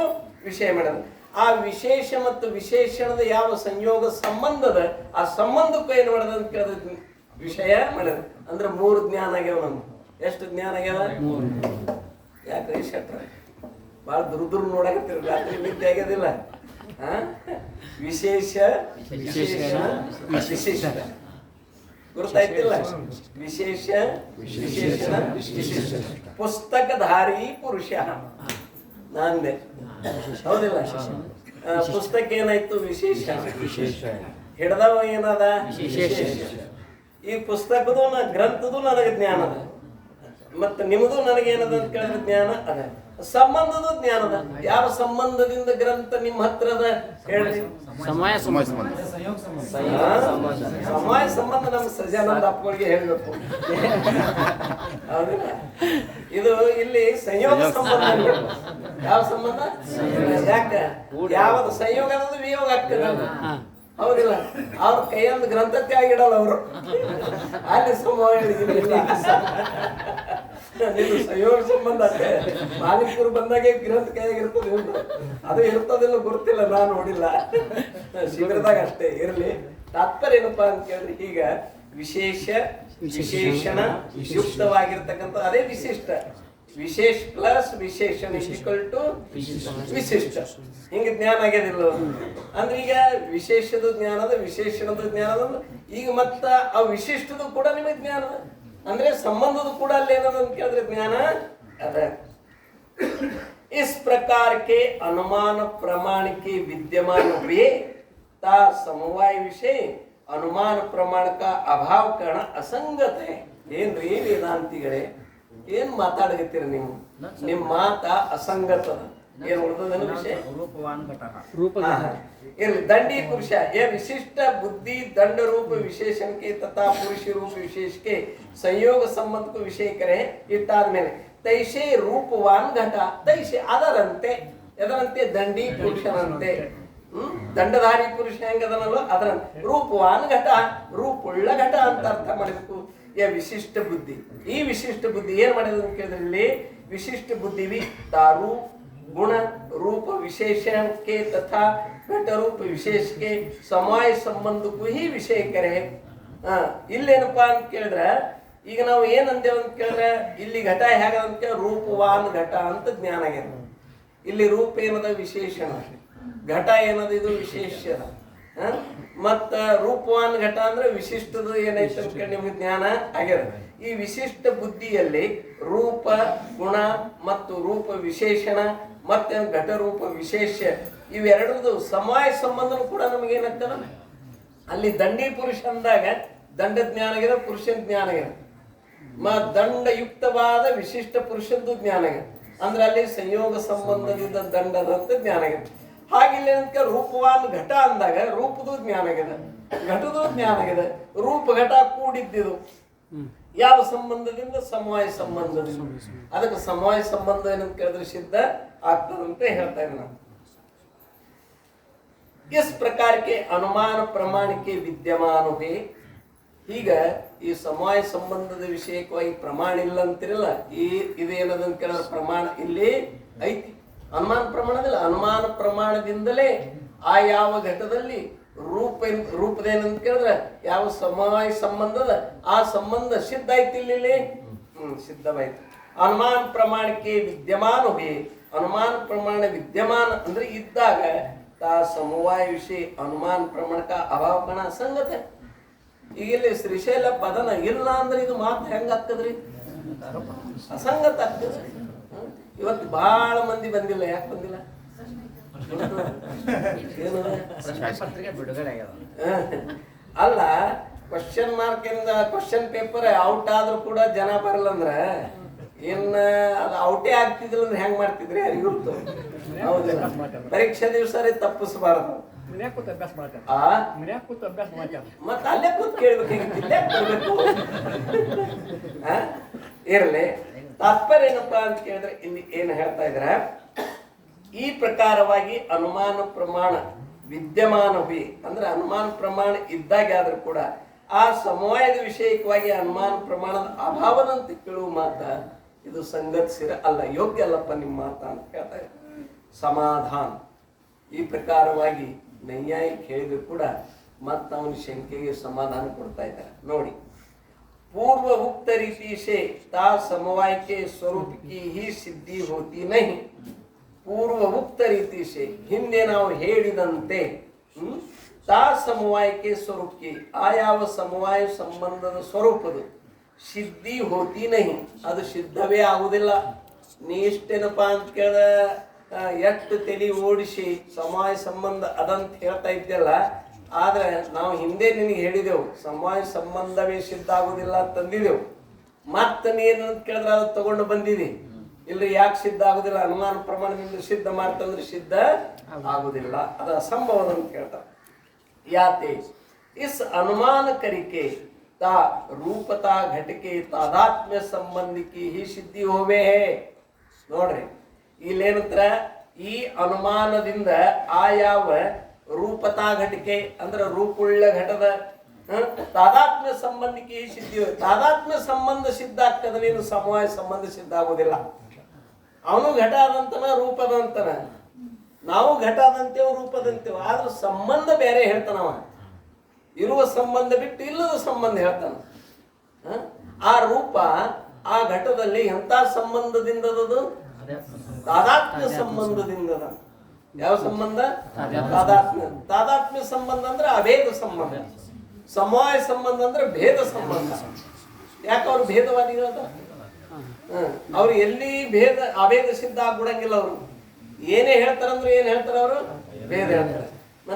ವಿಷಯ ಮಾಡಿದ. ಆ ವಿಶೇಷ ಮತ್ತು ವಿಶೇಷಣದ ಯಾವ ಸಂಯೋಗ ಸಂಬಂಧದ ಆ ಸಂಬಂಧಕ್ಕೂ ಏನು ಮಾಡಿದ ಅಂತ ಕೇಳಿದ್ರೆ ವಿಷಯ ಮಾಡಿದ. ಅಂದ್ರೆ 3 ಜ್ಞಾನ ಆಗ್ಯಾವ. ನಮ್ಗೆ ಎಷ್ಟು ಜ್ಞಾನ ಆಗ್ಯಾವ? ಯಾಕ್ರಿ ಶೆಟ್ರ ಭಾಳ ದುರ್ದುರ್ ನೋಡಕತ್ತೀರಿ, ರಾತ್ರಿ ನಿದ್ದೆ ಆಗ್ಯದಿಲ್ಲ? ವಿಶೇಷ ವಿಶೇಷಣ ವಿಶಿಷ್ಟ ಗುರುತಾಯ್ತಿಲ್ಲ? ವಿಶೇಷ ವಿಶೇಷಣ ವಿಶಿಷ್ಟ. ಪುಸ್ತಕಧಾರಿ ಪುರುಷ ನಂದೆ, ಹೌದಿಲ್ಲ? ಪುಸ್ತಕ ಏನಾಯ್ತು? ವಿಶೇಷ. ಹಿಡ್ದವ ಏನದ? ವಿಶೇಷ. ಈ ಪುಸ್ತಕದು ಗ್ರಂಥದು ನನಗೆ ಜ್ಞಾನ ಅದ, ಮತ್ತೆ ನಿಮ್ಮದು ನನಗೇನದ ಅಂತ ಕೇಳಿದ್ರೆ ಜ್ಞಾನ ಅದ. ಸಂಬಂಧದ ಜ್ಞಾನ ಅದ. ಯಾವ ಸಂಬಂಧದಿಂದ ಗ್ರಂಥ ನಿಮ್ಮ ಹತ್ರದ ಹೇಳ್ರಿ? ಸಮಯ ಸಂಬಂಧ. ನಮ್ಮ ಸಜಾನಂದ ಅಪ್ಪಗಳಿಗೆ ಹೇಳ್ಬೇಕು. ಹೌದಿಲ್ಲ? ಇದು ಇಲ್ಲಿ ಸಂಯೋಗ ಸಂಬಂಧ. ಯಾವ ಸಂಬಂಧ? ಯಾಕೆ ಯಾವ್ದು ಸಂಯೋಗ ಅನ್ನೋದು ವಿಯೋಗ ಆಗ್ತದೆ. ಹೌದಿಲ್ಲ? ಅವ್ರ ಕೈಯೊಂದು ಗ್ರಂಥಕ್ಕೆ ಆಗಿಡಲ್ಲ ಅವರು. ಅಲ್ಲಿ ಸಂಯೋಗ ಸಂಬಂಧ ಮಾಲೀಕರು ಬಂದಾಗೆ ಗ್ರಂಥ ಕೈಯಾಗಿರ್ತದೆ. ಅದು ಇರ್ತದಿಲ್ಲ ಗುರುತಿಲ್ಲ, ನಾನು ನೋಡಿಲ್ಲ. ಶಿಬಿರದಾಗ ಅಷ್ಟೇ ಇರಲಿ. ತಾತ್ಪರ್ಯ ಏನಪ್ಪಾ ಅಂತ ಕೇಳಿದ್ರೆ, ಈಗ ವಿಶೇಷ ವಿಶೇಷಣ ಯುಕ್ತವಾಗಿರ್ತಕ್ಕಂಥ ಅದೇ ವಿಶಿಷ್ಟ. ವಿಶೇಷ ಪ್ಲಸ್ ವಿಶೇಷಣ ಈಕ್ವಲ್ ಟು ವಿಶಿಷ್ಟ. ಹಿಂಗ ಜ್ಞಾನ ಆಗ್ಯದಿಲ್ಲ ಅಂದ್ರೆ ಈಗ ವಿಶೇಷದ ಜ್ಞಾನದ ವಿಶೇಷಣದ ಜ್ಞಾನದ ಈಗ ಮತ್ತ ಆ ವಿಶಿಷ್ಟದ ಕೂಡ ನಿಮಗೆ ಜ್ಞಾನ ಅಂದ್ರೆ ಸಂಬಂಧದ ಕೂಡ ಅಲ್ಲಿ ಏನದ ಅಂತ ಕೇಳಿದ್ರೆ ಜ್ಞಾನ ಅದ. इस प्रकार के अनुमान प्रमाण के विद्यमान हुए ता समवाय विषय अनुमान प्रमाण का अभाव कारण असंगत है. ಏನ್ರಿ ವೇದಾಂತಿಗಳೇ, ಏನ್ ಮಾತಾಡಕತ್ತೀರಿ ನೀವು? ನಿಮ್ಮ ಮಾತ ಅಸಂಗತ. ಏನ್ ಉಳಿದದೇನು ವಿಷಯ? ಇರ್ಲಿ. ದಂಡಿ ಪುರುಷ ये विशिष्ट बुद्धि दंड रूप विशेषण के तथा पुरुष रूप विशेष के संयोग संबंध को विषय करे. ಇಟ್ಟಾದ ಮೇಲೆ ತೈಷೆ ರೂಪವಾನ್ ಘಟ ತೈಷೆ ಅದರಂತೆ. ಎದರಂತೆ? ದಂಡಿ ಪುರುಷನಂತೆ. ದಂಡಧಾರಿ ಪುರುಷ ಹೆಂಗದನಲ್ಲ ಅದರಂತೆ. ರೂಪವಾನ್ ಘಟ, ರೂಪುಳ್ಳ ಘಟ ಅಂತ ಅರ್ಥ ಮಾಡಬೇಕು. ವಿಶಿಷ್ಟ ಬುದ್ಧಿ. ಈ ವಿಶಿಷ್ಟ ಬುದ್ಧಿ ಏನ್ ಮಾಡಿದ ಅಂತ ಕೇಳಿದ್ರೆ, ವಿಶಿಷ್ಟ ಬುದ್ಧಿ दारू गुण रूप विशेषण के तथा घट रूप विशेष के समय संबंध को ही विषय करे. ಇಲ್ಲೇನಪ್ಪಾ ಅಂತ ಕೇಳಿದ್ರೆ, ಈಗ ನಾವು ಏನಂದೇವ ಅಂತ ಕೇಳಿದ್ರೆ, ಇಲ್ಲಿ ಘಟ ಹೇಗಂತ ರೂಪವಾನ್ ಘಟ ಅಂತ ಜ್ಞಾನ ಆಗ್ಯದ. ಇಲ್ಲಿ ರೂಪ ಏನದ? ವಿಶೇಷಣ. ಘಟ ಏನದ? ಇದು ವಿಶೇಷ. ಮತ್ತ ರೂಪವಾನ್ ಘಟ ಅಂದ್ರೆ ವಿಶಿಷ್ಟದ ಏನೈತೆ ಅಂತ ನಿಮ್ಗೆ ಜ್ಞಾನ ಆಗ್ಯದ. ಈ ವಿಶಿಷ್ಟ ಬುದ್ಧಿಯಲ್ಲಿ ರೂಪ ಗುಣ ಮತ್ತು ರೂಪ ವಿಶೇಷಣ ಮತ್ತೆ ಘಟ ರೂಪ ವಿಶೇಷ ಇವೆರಡರದು ಸಮವಾಯ ಸಂಬಂಧನೂ ಕೂಡ ನಮಗೆ ಏನಾಗ್ತದ? ಅಲ್ಲಿ ದಂಡಿ ಪುರುಷ ಅಂದಾಗ ದಂಡ ಜ್ಞಾನ ಆಗಿದೆ, ಪುರುಷನ ಜ್ಞಾನ ಆಗಿದೆ. ದಂಡಯುಕ್ತವಾದ ವಿಶಿಷ್ಟ ಪುರುಷದ್ದು ಜ್ಞಾನ ಆಗಿದೆ. ಅಂದ್ರೆ ಅಲ್ಲಿ ಸಂಯೋಗ ಸಂಬಂಧದಿಂದ ದಂಡದಂತ ಜ್ಞಾನ ಆಗಿದೆ. ಹಾಗಿಲ್ಲ ಅಂತ ರೂಪವಾನ್ ಘಟ ಅಂದಾಗ ರೂಪದು ಜ್ಞಾನ ಆಗಿದೆ, ಘಟದು ಜ್ಞಾನ ಆಗಿದೆ. ರೂಪ ಘಟ ಕೂಡಿದ್ದಿದು ಯಾವ ಸಂಬಂಧದಿಂದ? ಸಮವಾಯ ಸಂಬಂಧದಿಂದ. ಅದಕ್ಕೆ ಸಮವಾಯ ಸಂಬಂಧ ಏನಂತ ಕೇಳಿದ್ರೆ ಸಿದ್ಧ ಆಗ್ತದಂತೆ ಹೇಳ್ತಾ ಇದ್ದೀನಿ ನಾನು. इस प्रकार के अनुमान प्रमाण के विद्यमान हुए. ಈಗ ಈ ಸಮವಾಯ ಸಂಬಂಧದ ವಿಷಯಕವಾಗಿ ಪ್ರಮಾಣ ಇಲ್ಲ ಅಂತಿರಲ್ಲ, ಇದೇನದಂತ ಕೇಳಿದ್ರೆ ಪ್ರಮಾಣ ಇಲ್ಲಿ ಐತಿ. ಅನುಮಾನ ಪ್ರಮಾಣದಲ್ಲಿ ಅನುಮಾನ ಪ್ರಮಾಣದಿಂದಲೇ ಆ ಯಾವ ಘಟದಲ್ಲಿ ರೂಪದೇನಂತ ಕೇಳಿದ್ರೆ ಯಾವ ಸಮವಾಯ ಸಂಬಂಧದ ಆ ಸಂಬಂಧ ಸಿದ್ಧ ಐತಿ ಇಲ್ಲಿ ಸಿದ್ಧವಾಯ್ತು. ಅನುಮಾನ ಪ್ರಮಾಣಕ್ಕೆ ವಿದ್ಯಮಾನ ಹುಯೆ. ಅನುಮಾನ ಪ್ರಮಾಣ ವಿದ್ಯಮಾನ ಅಂದ್ರೆ ಇದ್ದಾಗ ತಾ ಸಮವಾಯ ವಿಷಯ ಅನುಮಾನ ಪ್ರಮಾಣಕ ಅಭಾವ ಕಣ ಅಸಂಗತ. ಈಗ ಇಲ್ಲಿ ಶ್ರೀಶೈಲ ಪದನ ಇಲ್ಲ ಅಂದ್ರೆ ಇದು ಮಾತು ಹೆಂಗ ಆಗ್ತದ್ರಿ? ಅಸಂಗತ ಆಗ್ತದ್ರಿ. ಇವತ್ತು ಬಹಳ ಮಂದಿ ಬಂದಿಲ್ಲ. ಯಾಕೆ ಬಂದಿಲ್ಲ? ಅಲ್ಲ, ಕ್ವಶನ್ ಮಾರ್ಕ್ ಇಂದ ಕ್ವಶನ್ ಪೇಪರ್ ಔಟ್ ಆದ್ರೂ ಕೂಡ ಜನ ಬರಲ್ಲ ಅಂದ್ರೆ ಏನ್ ಅದು ಔಟೇ ಆಗ್ತಿದ್ದಿಲ್ಲ ಅಂದ್ರೆ ಹೆಂಗ್ ಮಾಡ್ತಿದ್ರಿ? ಯಾರಿಗೊತ್ತು? ಹೌದಿಲ್ಲ, ಪರೀಕ್ಷೆ ದಿವಸ ತಪ್ಪಿಸಬಾರದು. ಮತ್ತ ಅಲ್ಲೇ ಕೂತ್ ಕೇಳ್ಬೇಕು, ಇಲ್ಲೇ ಕೊಡ್ಬೇಕು. ಇರ್ಲಿ, ತಾತ್ಪರ್ಯ ಏನಪ್ಪಾ ಅಂತ ಕೇಳಿದ್ರೆ ಇಲ್ಲಿ ಏನ್ ಹೇಳ್ತಾ ಇದ್ರ, ಈ ಪ್ರಕಾರವಾಗಿ ಅನುಮಾನ ಪ್ರಮಾಣ ವಿದ್ಯಮಾನ ಹುಯಿ ಅಂದ್ರೆ ಅನುಮಾನ ಪ್ರಮಾಣ ಇದ್ದಾಗ ಆದ್ರೂ ಕೂಡ ಆ ಸಮವಾಯದ ವಿಷಯಕವಾಗಿ ಅನುಮಾನ ಪ್ರಮಾಣದ ಅಭಾವದಂತೆ ಕೇಳುವ ಮಾತ ಇದು ಸಂಗತಿಸಿರ ಅಲ್ಲ, ಯೋಗ್ಯ ಅಲ್ಲಪ್ಪ ನಿಮ್ಮ ಮಾತ ಅಂತ ಹೇಳ್ತಾ ಇದ್ದಾರೆ. ಸಮಾಧಾನ ಈ ಪ್ರಕಾರವಾಗಿ ನೈಯಾಯಿಕ ಹೇಳಿದ್ರು ಕೂಡ ಮತ್ತ ಅವನ ಶಂಕೆಗೆ ಸಮಾಧಾನ ಕೊಡ್ತಾ ಇದ್ದಾರೆ. ನೋಡಿ, पूर्व उक्त रीति से ता समवाय के स्वरूप की ही सिद्धि होती नहीं. पूर्व उक्त ರೀತಿ से ಹಿಂದೆ ನಾವು ಹೇಳಿದಂತೆ ತಾ ಸಮವಾಯಕ್ಕೆ ಸ್ವರೂಪಕ್ಕೆ ಆ ಯಾವ ಸಮವಾಯ ಸಂಬಂಧದ ಸ್ವರೂಪದ ಸಿದ್ಧಿ ಹೋತಿ ನಹಿ, ಅದು ಸಿದ್ಧವೇ ಆಗುವುದಿಲ್ಲ. ನೀ ಇಷ್ಟೇನಪ್ಪಾ ಅಂತ ಕೇಳ ಎಷ್ಟು ತಲೆ ಓಡಿಸಿ ಸಮವಾಯ ಸಂಬಂಧ ಅದಂತ ಹೇಳ್ತಾ ಇದ್ದಲ್ಲ, ಆದ್ರೆ ನಾವು ಹಿಂದೆ ನಿನಗೆ ಹೇಳಿದೆವು ಸಮವಾಯ ಸಂಬಂಧವೇ ಸಿದ್ಧ ಆಗುದಿಲ್ಲ ತಂದಿದೆವು. ಮತ್ತೆ ನೀನಂತ ಕೇಳಿದ್ರೆ ಅದು ತಗೊಂಡು ಬಂದಿದೆ. ಇಲ್ರಿ, ಯಾಕೆ ಸಿದ್ಧ ಆಗುದಿಲ್ಲ? ಅನುಮಾನ ಪ್ರಮಾಣದಿಂದ ಸಿದ್ಧ ಮಾಡ್ತಂದ್ರೆ ಸಿದ್ಧ ಆಗುದಿಲ್ಲ, ಅದು ಅಸಂಭವ ಅಂತ ಹೇಳ್ತಾರೆ. ಯಾತೆ ಇಸ್ ಅನುಮಾನ ಕರಿಕೆ ತಾ ರೂಪತಾ ಘಟಕೆ ತಾದಾತ್ಮ್ಯ ಸಂಬಂಧಿಕಿ ಹಿ ಸಿದ್ಧಿ ಹೋವೇ ಹೇ. ನೋಡ್ರಿ, ಇಲ್ಲೇನಂತ್ರ ಈ ಅನುಮಾನದಿಂದ ಆ ಯಾವ ರೂಪತಾ ಘಟಿಕೆ ಅಂದ್ರೆ ರೂಪುಳ್ಳ ಘಟದ ತಾದಾತ್ಮ್ಯ ಸಂಬಂಧಿಕೆ ಸಿದ್ಧಿ. ತಾದಾತ್ಮ್ಯ ಸಂಬಂಧ ಸಿದ್ಧ ಆಗ್ತದ, ನೀನು ಸಮವಾಯ ಸಂಬಂಧ ಸಿದ್ಧ ಆಗುದಿಲ್ಲ. ಅವನು ಘಟ ಆದಂತನ ರೂಪದಂತನ, ನಾವು ಘಟ ಆದಂತೇವ್ ರೂಪದಂತೇವ್, ಆದ್ರೂ ಸಂಬಂಧ ಬೇರೆ ಹೇಳ್ತಾನವ. ಇರುವ ಸಂಬಂಧ ಬಿಟ್ಟು ಇಲ್ಲದ ಸಂಬಂಧ ಹೇಳ್ತಾನ. ಆ ರೂಪ ಆ ಘಟದಲ್ಲಿ ಎಂತ ಸಂಬಂಧದಿಂದದು? ತಾದಾತ್ಮ್ಯ ಸಂಬಂಧದಿಂದದ. ಯಾವ ಸಂಬಂಧ? ತಾದಾತ್ಮ್ಯ. ತಾದಾತ್ಮ್ಯ ಸಂಬಂಧ ಅಂದ್ರೆ ಅಭೇದ ಸಂಬಂಧ. ಸಮವಾಯ ಸಂಬಂಧ ಅಂದ್ರೆ ಭೇದ ಸಂಬಂಧ. ಯಾಕೆ ಅವ್ರು ಭೇದವಾದಿಗಳದ? ಅವ್ರು ಎಲ್ಲಿ ಭೇದ ಅಭೇದ ಸಿದ್ಧ ಆಗ್ಬಿಡಂಗಿಲ್ಲ. ಅವರು ಏನೇ ಹೇಳ್ತಾರಂದ್ರೆ ಏನ್ ಹೇಳ್ತಾರ? ಅವರು ಭೇದ ಹೇಳ್ತಾರೆ.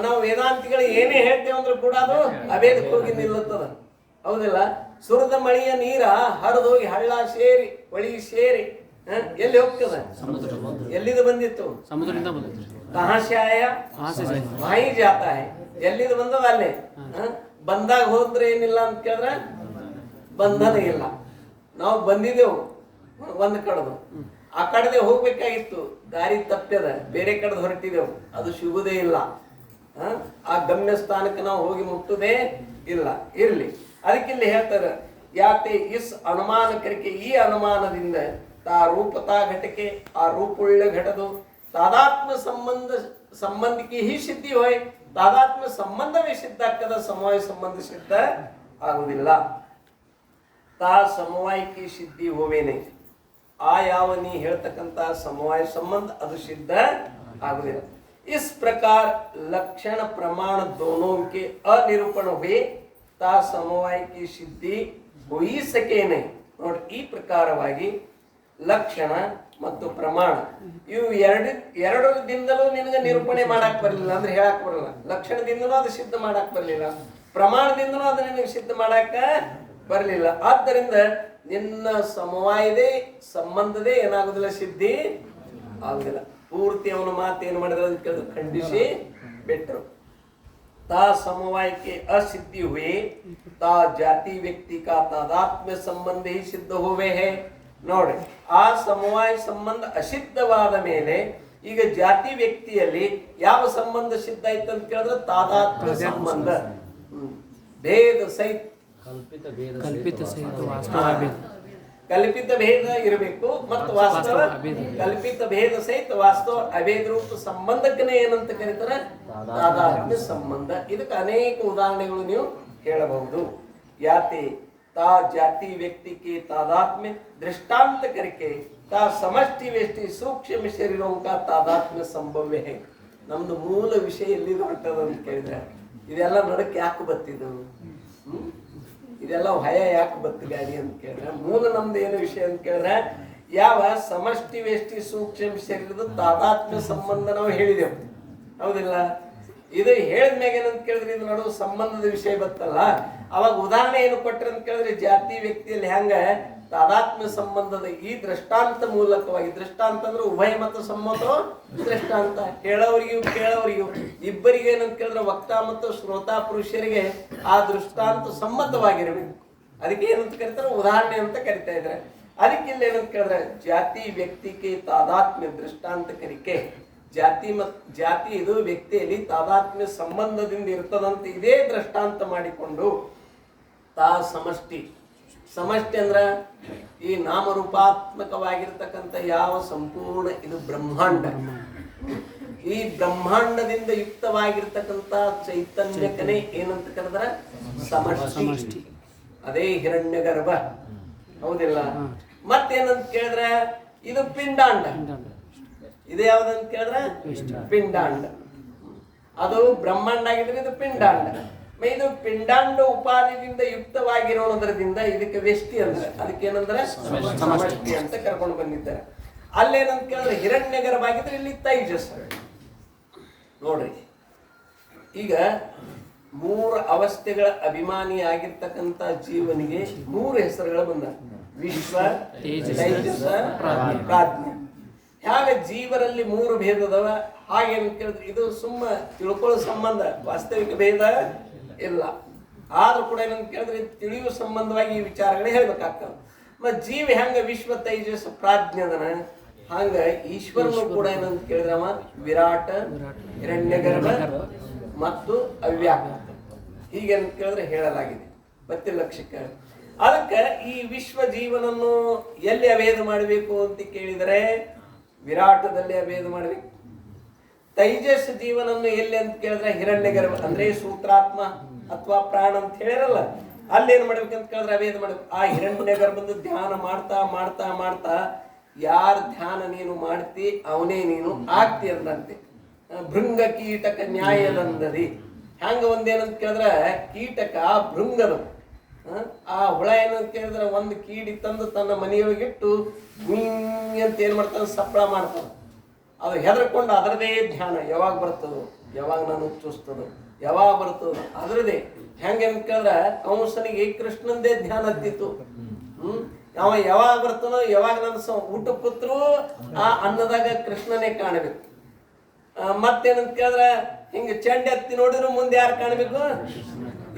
ನಾವು ವೇದಾಂತಿಗಳು ಏನೇ ಹೇಳ್ತೇವೆ ಅಂದ್ರೂ ಕೂಡ ಅದು ಅಭೇದಕ್ಕೆ ಹೋಗಿ ನಿಲ್ಲುತ್ತದ. ಹೌದಿಲ್ಲ? ಸುರದ ಮಳೆಯ ನೀರ ಹರಿದು ಹೋಗಿ ಹಳ್ಳ ಸೇರಿ ಹೊಳಿ ಸೇರಿ ಎಲ್ಲಿ ಹೋಗ್ತದ? ಎಲ್ಲಿದು ಬಂದಿತ್ತು? ಸಮುದ್ರದಿಂದ ಬಂದಿತ್ತು. ಕಹಾ ಸೆ ಆಯಾ ವಹೀ ಜಾತಾ ಹೈ. ಎಲ್ಲಿದು ಬಂದದ ಅಲ್ಲೇ. ಬಂದಾಗ ಹೋದ್ರೆ ಏನಿಲ್ಲ ಅಂತ ಕೇಳಿದ್ರೆ ಬಂಧನ ಇಲ್ಲ. ನಾವು ಬಂದಿದ್ದೆವು ಒಂದು ಕಡೆದು, ಆ ಕಡೆದೆ ಹೋಗ್ಬೇಕಾಗಿತ್ತು, ದಾರಿ ತಪ್ಪ್ಯದ, ಬೇರೆ ಕಡೆದು ಹೊರಟಿದೆವು, ಅದು ಸಿಗುವುದೇ ಇಲ್ಲ. ಆ ಗಮ್ಯ ಸ್ಥಾನಕ್ಕೆ ನಾವು ಹೋಗಿ ಮುಟ್ಟುದೇ ಇಲ್ಲ. ಇರ್ಲಿ, ಅದಕ್ಕಿಲ್ಲಿ ಹೇಳ್ತಾರೆ, ಯಾತೆ ಇಸ್ ಅನುಮಾನ ಕರಿಕೆ ಈ ಅನುಮಾನದಿಂದ ತಾ ರೂಪತಾ ಘಟಕೆ ಆ ರೂಪುಳ್ಳ ಘಟದು ತಾದಾತ್ಮ ಸಂಬಂಧಿಕೆ ಹಿ ಸಿದ್ಧಿ ಹೋಯ್. ತಾದಾತ್ಮ್ಯ ಸಂಬಂಧವೇ ಸಿದ್ಧ ಆಗ್ತದ, ಸಮವಾಯ ಸಂಬಂಧ ಸಿದ್ಧ ಆಗುದಿಲ್ಲ. ತಾ ಸಮವಾಯಕ್ಕೆ ಸಿದ್ಧಿ ಹೋವೇನೆ. ಆ ಯಾವ ನೀ ಹೇಳ್ತಕ್ಕಂತ ಸಮವಾಯ ಸಂಬಂಧ ಅದು ಸಿದ್ಧ ಆಗುದಿಲ್ಲ. ಇಸ್ ಪ್ರಕಾರ ಲಕ್ಷಣ ಪ್ರಮಾಣ दोनों के अनिरूपण हुए ತಾ ಸಮವಾಯಕ್ಕೆ ಸಿದ್ಧಿ ಹೋಯಿ ಸಕೇನೆ. ನೋಡಿ, ಈ ಪ್ರಕಾರವಾಗಿ ಲಕ್ಷಣ ಮತ್ತು ಪ್ರಮಾಣ ಇವು ಎರಡರಿಂದಲೂ ನಿನಗೆ ನಿರೂಪಣೆ ಮಾಡಕ್ ಬರಲಿಲ್ಲ ಅಂದ್ರೆ ಹೇಳಕ್ ಬರಲ್ಲ. ಲಕ್ಷಣದಿಂದಲೂ ಅದು ಸಿದ್ಧ ಮಾಡಕ್ ಬರಲಿಲ್ಲ, ಪ್ರಮಾಣದಿಂದಲೂ ಅದು ನಿನಗೆ ಸಿದ್ಧ ಮಾಡಾಕ ಬರಲಿಲ್ಲ. ಆದ್ದರಿಂದ ನಿನ್ನ ಸಮವಾಯದೇ ಸಂಬಂಧದೇ ಏನಾಗುದಿಲ್ಲ, ಸಿದ್ಧಿ ಆಗುದಿಲ್ಲ. ಪೂರ್ತಿ ಅವನ ಮಾತು ಏನು ಮಾಡಿದ್ರೆ ಅಂತ ಕೇಳಿದ್ರು ಖಂಡಿಸಿ ಬಿಟ್ರು. ತಾ ಸಮವಾಯಕ್ಕೆ ಅಸಿದ್ಧಿ ಹುಯೆ ತಾ ಜಾತಿ ವ್ಯಕ್ತಿ ಕಾ ತಾದಾತ್ಮ್ಯ ಸಂಬಂಧ ಹಿ ಸಿದ್ಧ ಹೋವೆ ಹೇ. ನೋಡಿ, ಆ ಸಮವಾಯ ಸಂಬಂಧ ಅಸಿದ್ಧವಾದ ಮೇಲೆ ಈಗ ಜಾತಿ ವ್ಯಕ್ತಿಯಲ್ಲಿ ಯಾವ ಸಂಬಂಧ ಸಿದ್ಧ ಆಯ್ತು ಅಂತ ಕೇಳಿದ್ರೆ ತಾದಾತ್ಮ್ಯ ಸಂಬಂಧ. ಭೇದ ಸಹಿತ ಕಲ್ಪಿತ ಭೇದ ಇರಬೇಕು ಮತ್ತು ವಾಸ್ತವ ಕಲ್ಪಿತ ಭೇದ ಸಹಿತ ವಾಸ್ತವ ಅಭೇದ ರೂಪ ಸಂಬಂಧಕ್ಕನೇ ಏನಂತ ಕರೀತಾರೆ ತಾದಾತ್ಮ್ಯ ಸಂಬಂಧ. ಇದಕ್ಕೆ ಅನೇಕ ಉದಾಹರಣೆಗಳು ನೀವು ಹೇಳಬಹುದು. ಯಾತಿ ತಾ ಜಾತಿ ವ್ಯಕ್ತಿ के तादात्म्य दृष्टांत करके ತಾ ಸಮಷ್ಟಿ ವ್ಯಕ್ತಿ ಸೂಕ್ಷ್ಮ ಶರೀರೋं का तादात्म्य संभव्य है. ನಮ್ದು ಮೂಲ ವಿಷಯ ಎಲ್ಲಿ ಹೊರಟದ ಅಂತ ಕೇಳಿದ್ರೆ ಇದೆಲ್ಲ ನಡಕ್ಕೆ ಯಾಕೆ ಬತ್ತಿದ್ದು, ಇದೆಲ್ಲ ಭಯ ಯಾಕೆ ಬತ್ತು ಗಾಡಿ ಅಂತ ಕೇಳಿದ್ರೆ ಮೂಲ ನಮ್ದು ಏನು ವಿಷಯ ಅಂತ ಕೇಳಿದ್ರೆ ಯಾವ ಸಮಷ್ಟಿ ವ್ಯಕ್ತಿ ಸೂಕ್ಷ್ಮ ಶರೀರದ ತಾದಾತ್ಮ್ಯ ಸಂಬಂಧ ನಾವು ಹೇಳಿದೆವು, ಹೌದಿಲ್ಲ? ಇದು ಹೇಳಿದ್ಮ್ಯಾಗ ಏನಂತ ಕೇಳಿದ್ರೆ ಇದು ನಡುವ ಸಂಬಂಧದ ವಿಷಯ ಬತ್ತಲ್ಲ, ಅವಾಗ ಉದಾಹರಣೆ ಏನು ಕೊಟ್ರೆ ಅಂತ ಕೇಳಿದ್ರೆ ಜಾತಿ ವ್ಯಕ್ತಿಯಲ್ಲಿ ಹೆಂಗ ತಾದಾತ್ಮ್ಯ ಸಂಬಂಧದ ಈ ದೃಷ್ಟಾಂತ ಮೂಲಕವಾಗಿ, ದೃಷ್ಟಾಂತ ಅಂದ್ರೆ ಉಭಯ ಮತ್ತು ಸಮ್ಮತ ದೃಷ್ಟಾಂತ, ಹೇಳೋರಿಗೂ ಕೇಳೋರಿಗೂ ಇಬ್ಬರಿಗೆ ಏನಂತ ಕೇಳಿದ್ರೆ ವಕ್ತಾ ಮತ್ತು ಶ್ರೋತಾ ಪುರುಷರಿಗೆ ಆ ದೃಷ್ಟಾಂತ ಸಮ್ಮತವಾಗಿರಬೇಕು. ಅದಕ್ಕೆ ಏನಂತ ಕರೀತಾರೆ ಉದಾಹರಣೆ ಅಂತ ಕರಿತಾ ಇದ್ದಾರೆ. ಅದಕ್ಕೆ ಇಲ್ಲಿ ಏನಂತ ಕೇಳಿದ್ರೆ ಜಾತಿ ವ್ಯಕ್ತಿಗೆ ತಾದಾತ್ಮ್ಯ ದೃಷ್ಟಾಂತ ಕರಿಕೆ. ಜಾತಿ ಇದು ವ್ಯಕ್ತಿಯಲ್ಲಿ ತಾದಾತ್ಮ್ಯ ಸಂಬಂಧದಿಂದ ಇರ್ತದಂತ ಇದೇ ದೃಷ್ಟಾಂತ ಮಾಡಿಕೊಂಡು ತಾ ಸಮಷ್ಟಿ. ಸಮಷ್ಟಿ ಅಂದ್ರ ಈ ನಾಮರೂಪಾತ್ಮಕವಾಗಿರ್ತಕ್ಕಂಥ ಯಾವ ಸಂಪೂರ್ಣ ಇದು ಬ್ರಹ್ಮಾಂಡ, ಈ ಬ್ರಹ್ಮಾಂಡದಿಂದ ಯುಕ್ತವಾಗಿರ್ತಕ್ಕಂಥ ಚೈತನ್ಯಕನೇ ಏನಂತ ಕರೆದ್ರ ಸಮಷ್ಟಿ. ಅದೇ ಹಿರಣ್ಯ ಗರ್ಭ, ಹೌದಿಲ್ಲ? ಮತ್ತೇನಂತ ಕೇಳಿದ್ರೆ ಇದು ಪಿಂಡಾಂಡ. ಇದು ಯಾವ್ದಂತ ಕೇಳಿದ್ರೆ ಪಿಂಡಾಂಡ. ಅದು ಬ್ರಹ್ಮಾಂಡ ಆಗಿದ್ರೆ ಇದು ಪಿಂಡಾಂಡ. ಇದು ಪಿಂಡಾಂಡ ಉಪಾದಿಯಿಂದ ಯುಕ್ತವಾಗಿರೋದ್ರದಿಂದ ಇದಕ್ಕೆ ವ್ಯಷ್ಟಿ ಅಂದ್ರೆ ಅದಕ್ಕೇನಂದ್ರೆ ಸಮಷ್ಟಿ ಅಂತ ಕರ್ಕೊಂಡು ಬಂದಿದ್ದಾರೆ. ಅಲ್ಲೇನಂತ ಕೇಳಿದ್ರೆ ಹಿರಣ್ಯ ಗರ್ಭ ಆಗಿದ್ರೆ ಇಲ್ಲಿ ತೈಜಸ್. ನೋಡ್ರಿ, ಈಗ ಮೂರು ಅವಸ್ಥೆಗಳ ಅಭಿಮಾನಿ ಆಗಿರ್ತಕ್ಕಂಥ ಜೀವನಿಗೆ ಮೂರು ಹೆಸರುಗಳು ಬಂದ: ವಿಶ್ವ, ತೈಜಸ, ಪ್ರಾಜ್ಞೆ. ಹಾಗೆ ಜೀವರಲ್ಲಿ ಮೂರು ಭೇದದವ. ಹಾಗೇನು ಕೇಳಿದ್ರೆ ಇದು ಸುಮ್ಮ ತಿಳ್ಕೊಳ್ಳೋ ಸಂಬಂಧ, ವಾಸ್ತವಿಕ ಭೇದ ಇಲ್ಲ. ಆದ್ರೂ ಕೂಡ ಏನಂತ ಕೇಳಿದ್ರೆ ತಿಳಿಯುವ ಸಂಬಂಧವಾಗಿ ಈ ವಿಚಾರಗಳೇ ಹೇಳ್ಬೇಕಾಗ್ತದೆ. ಮತ್ ಜೀವ ಹೆಂಗ ವಿಶ್ವ ತೈಜಸ್ ಪ್ರಾಜ್ಞದನ, ಹಂಗ ಈಶ್ವರನು ಕೂಡ ಏನಂತ ಕೇಳಿದ್ರೆ ಅವ ವಿರಾಟ, ಹಿರಣ್ಯ ಗರ್ಭ ಮತ್ತು ಅವ್ಯಾಪ್ತ, ಹೀಗೇನಂತ ಕೇಳಿದ್ರೆ ಹೇಳಲಾಗಿದೆ ಗೊತ್ತಿಲ್ಲ ಲಕ್ಷಕ್ಕೆ. ಅದಕ್ಕೆ ಈ ವಿಶ್ವ ಜೀವನನ್ನು ಎಲ್ಲಿ ಅಭೇದ ಮಾಡಬೇಕು ಅಂತ ಕೇಳಿದರೆ ವಿರಾಟದಲ್ಲಿ ಅಭೇದ ಮಾಡಬೇಕು. ತೈಜಸ್ ಜೀವನನ್ನು ಎಲ್ಲಿ ಅಂತ ಕೇಳಿದ್ರೆ ಹಿರಣ್ಯ ಗರ್ಭ ಅಂದ್ರೆ ಸೂತ್ರಾತ್ಮ ಅಥವಾ ಪ್ರಾಣ ಅಂತ ಹೇಳಿರಲ್ಲ, ಅಲ್ಲೇನ್ ಮಾಡ್ಬೇಕಂತ ಕೇಳಿದ್ರೆ ಅಭೇದ ಮಾಡ್ಬೇಕು. ಆ ಹಿರಣ್ಯ ಗರ್ಭದ ಧ್ಯಾನ ಮಾಡ್ತಾ ಮಾಡ್ತಾ ಮಾಡ್ತಾ ಯಾರ ಧ್ಯಾನ ನೀನು ಮಾಡ್ತಿ ಅವನೇ ನೀನು ಆಗ್ತಿ ಅಂದಂತೆ. ಭೃಂಗ ಕೀಟಕ ನ್ಯಾಯದಂದದಿ. ಹಂಗ ಒಂದೇನಂತ ಕೇಳಿದ್ರೆ ಕೀಟಕ ಭೃಂಗದ ಆ ಹುಳ ಏನಂತ ಕೇಳಿದ್ರೆ ಒಂದು ಕೀಡಿ ತಂದು ತನ್ನ ಮನೆಯೊಳಗಿಟ್ಟು ಅಂತ ಏನ್ ಮಾಡ್ತಾನೆ ಸಪ್ಪಳ ಮಾಡ್ತಾನೆ. ಅದು ಹೆದರ್ಕೊಂಡು ಅದರದೇ ಧ್ಯಾನ ಯಾವಾಗ ಬರ್ತದೋ, ಯಾವಾಗ ನಾನು ಚೂಸ್ತದೋ, ಯಾವಾಗ ಬರ್ತದೋ ಅದರದೇ. ಹೆಂಗೇನಂತ ಕೇಳಿದ್ರೆ ಕಂಸನಿಗೆ ಕೃಷ್ಣಂದೇ ಧ್ಯಾನ ಹತ್ತಿತ್ತು. ಅವ ಯಾವಾಗ ಬರ್ತಾನೋ, ಯಾವಾಗ ನನ್ನ ಊಟ ಕೂತ್ರು ಆ ಅನ್ನದಾಗ ಕೃಷ್ಣನೇ ಕಾಣಬೇಕು. ಮತ್ತೇನಂತ ಕೇಳಿದ್ರೆ ಹಿಂಗ ಚೆಂಡೆ ಹತ್ತಿ ನೋಡಿದ್ರು ಮುಂದೆ ಯಾರು ಕಾಣಬೇಕು?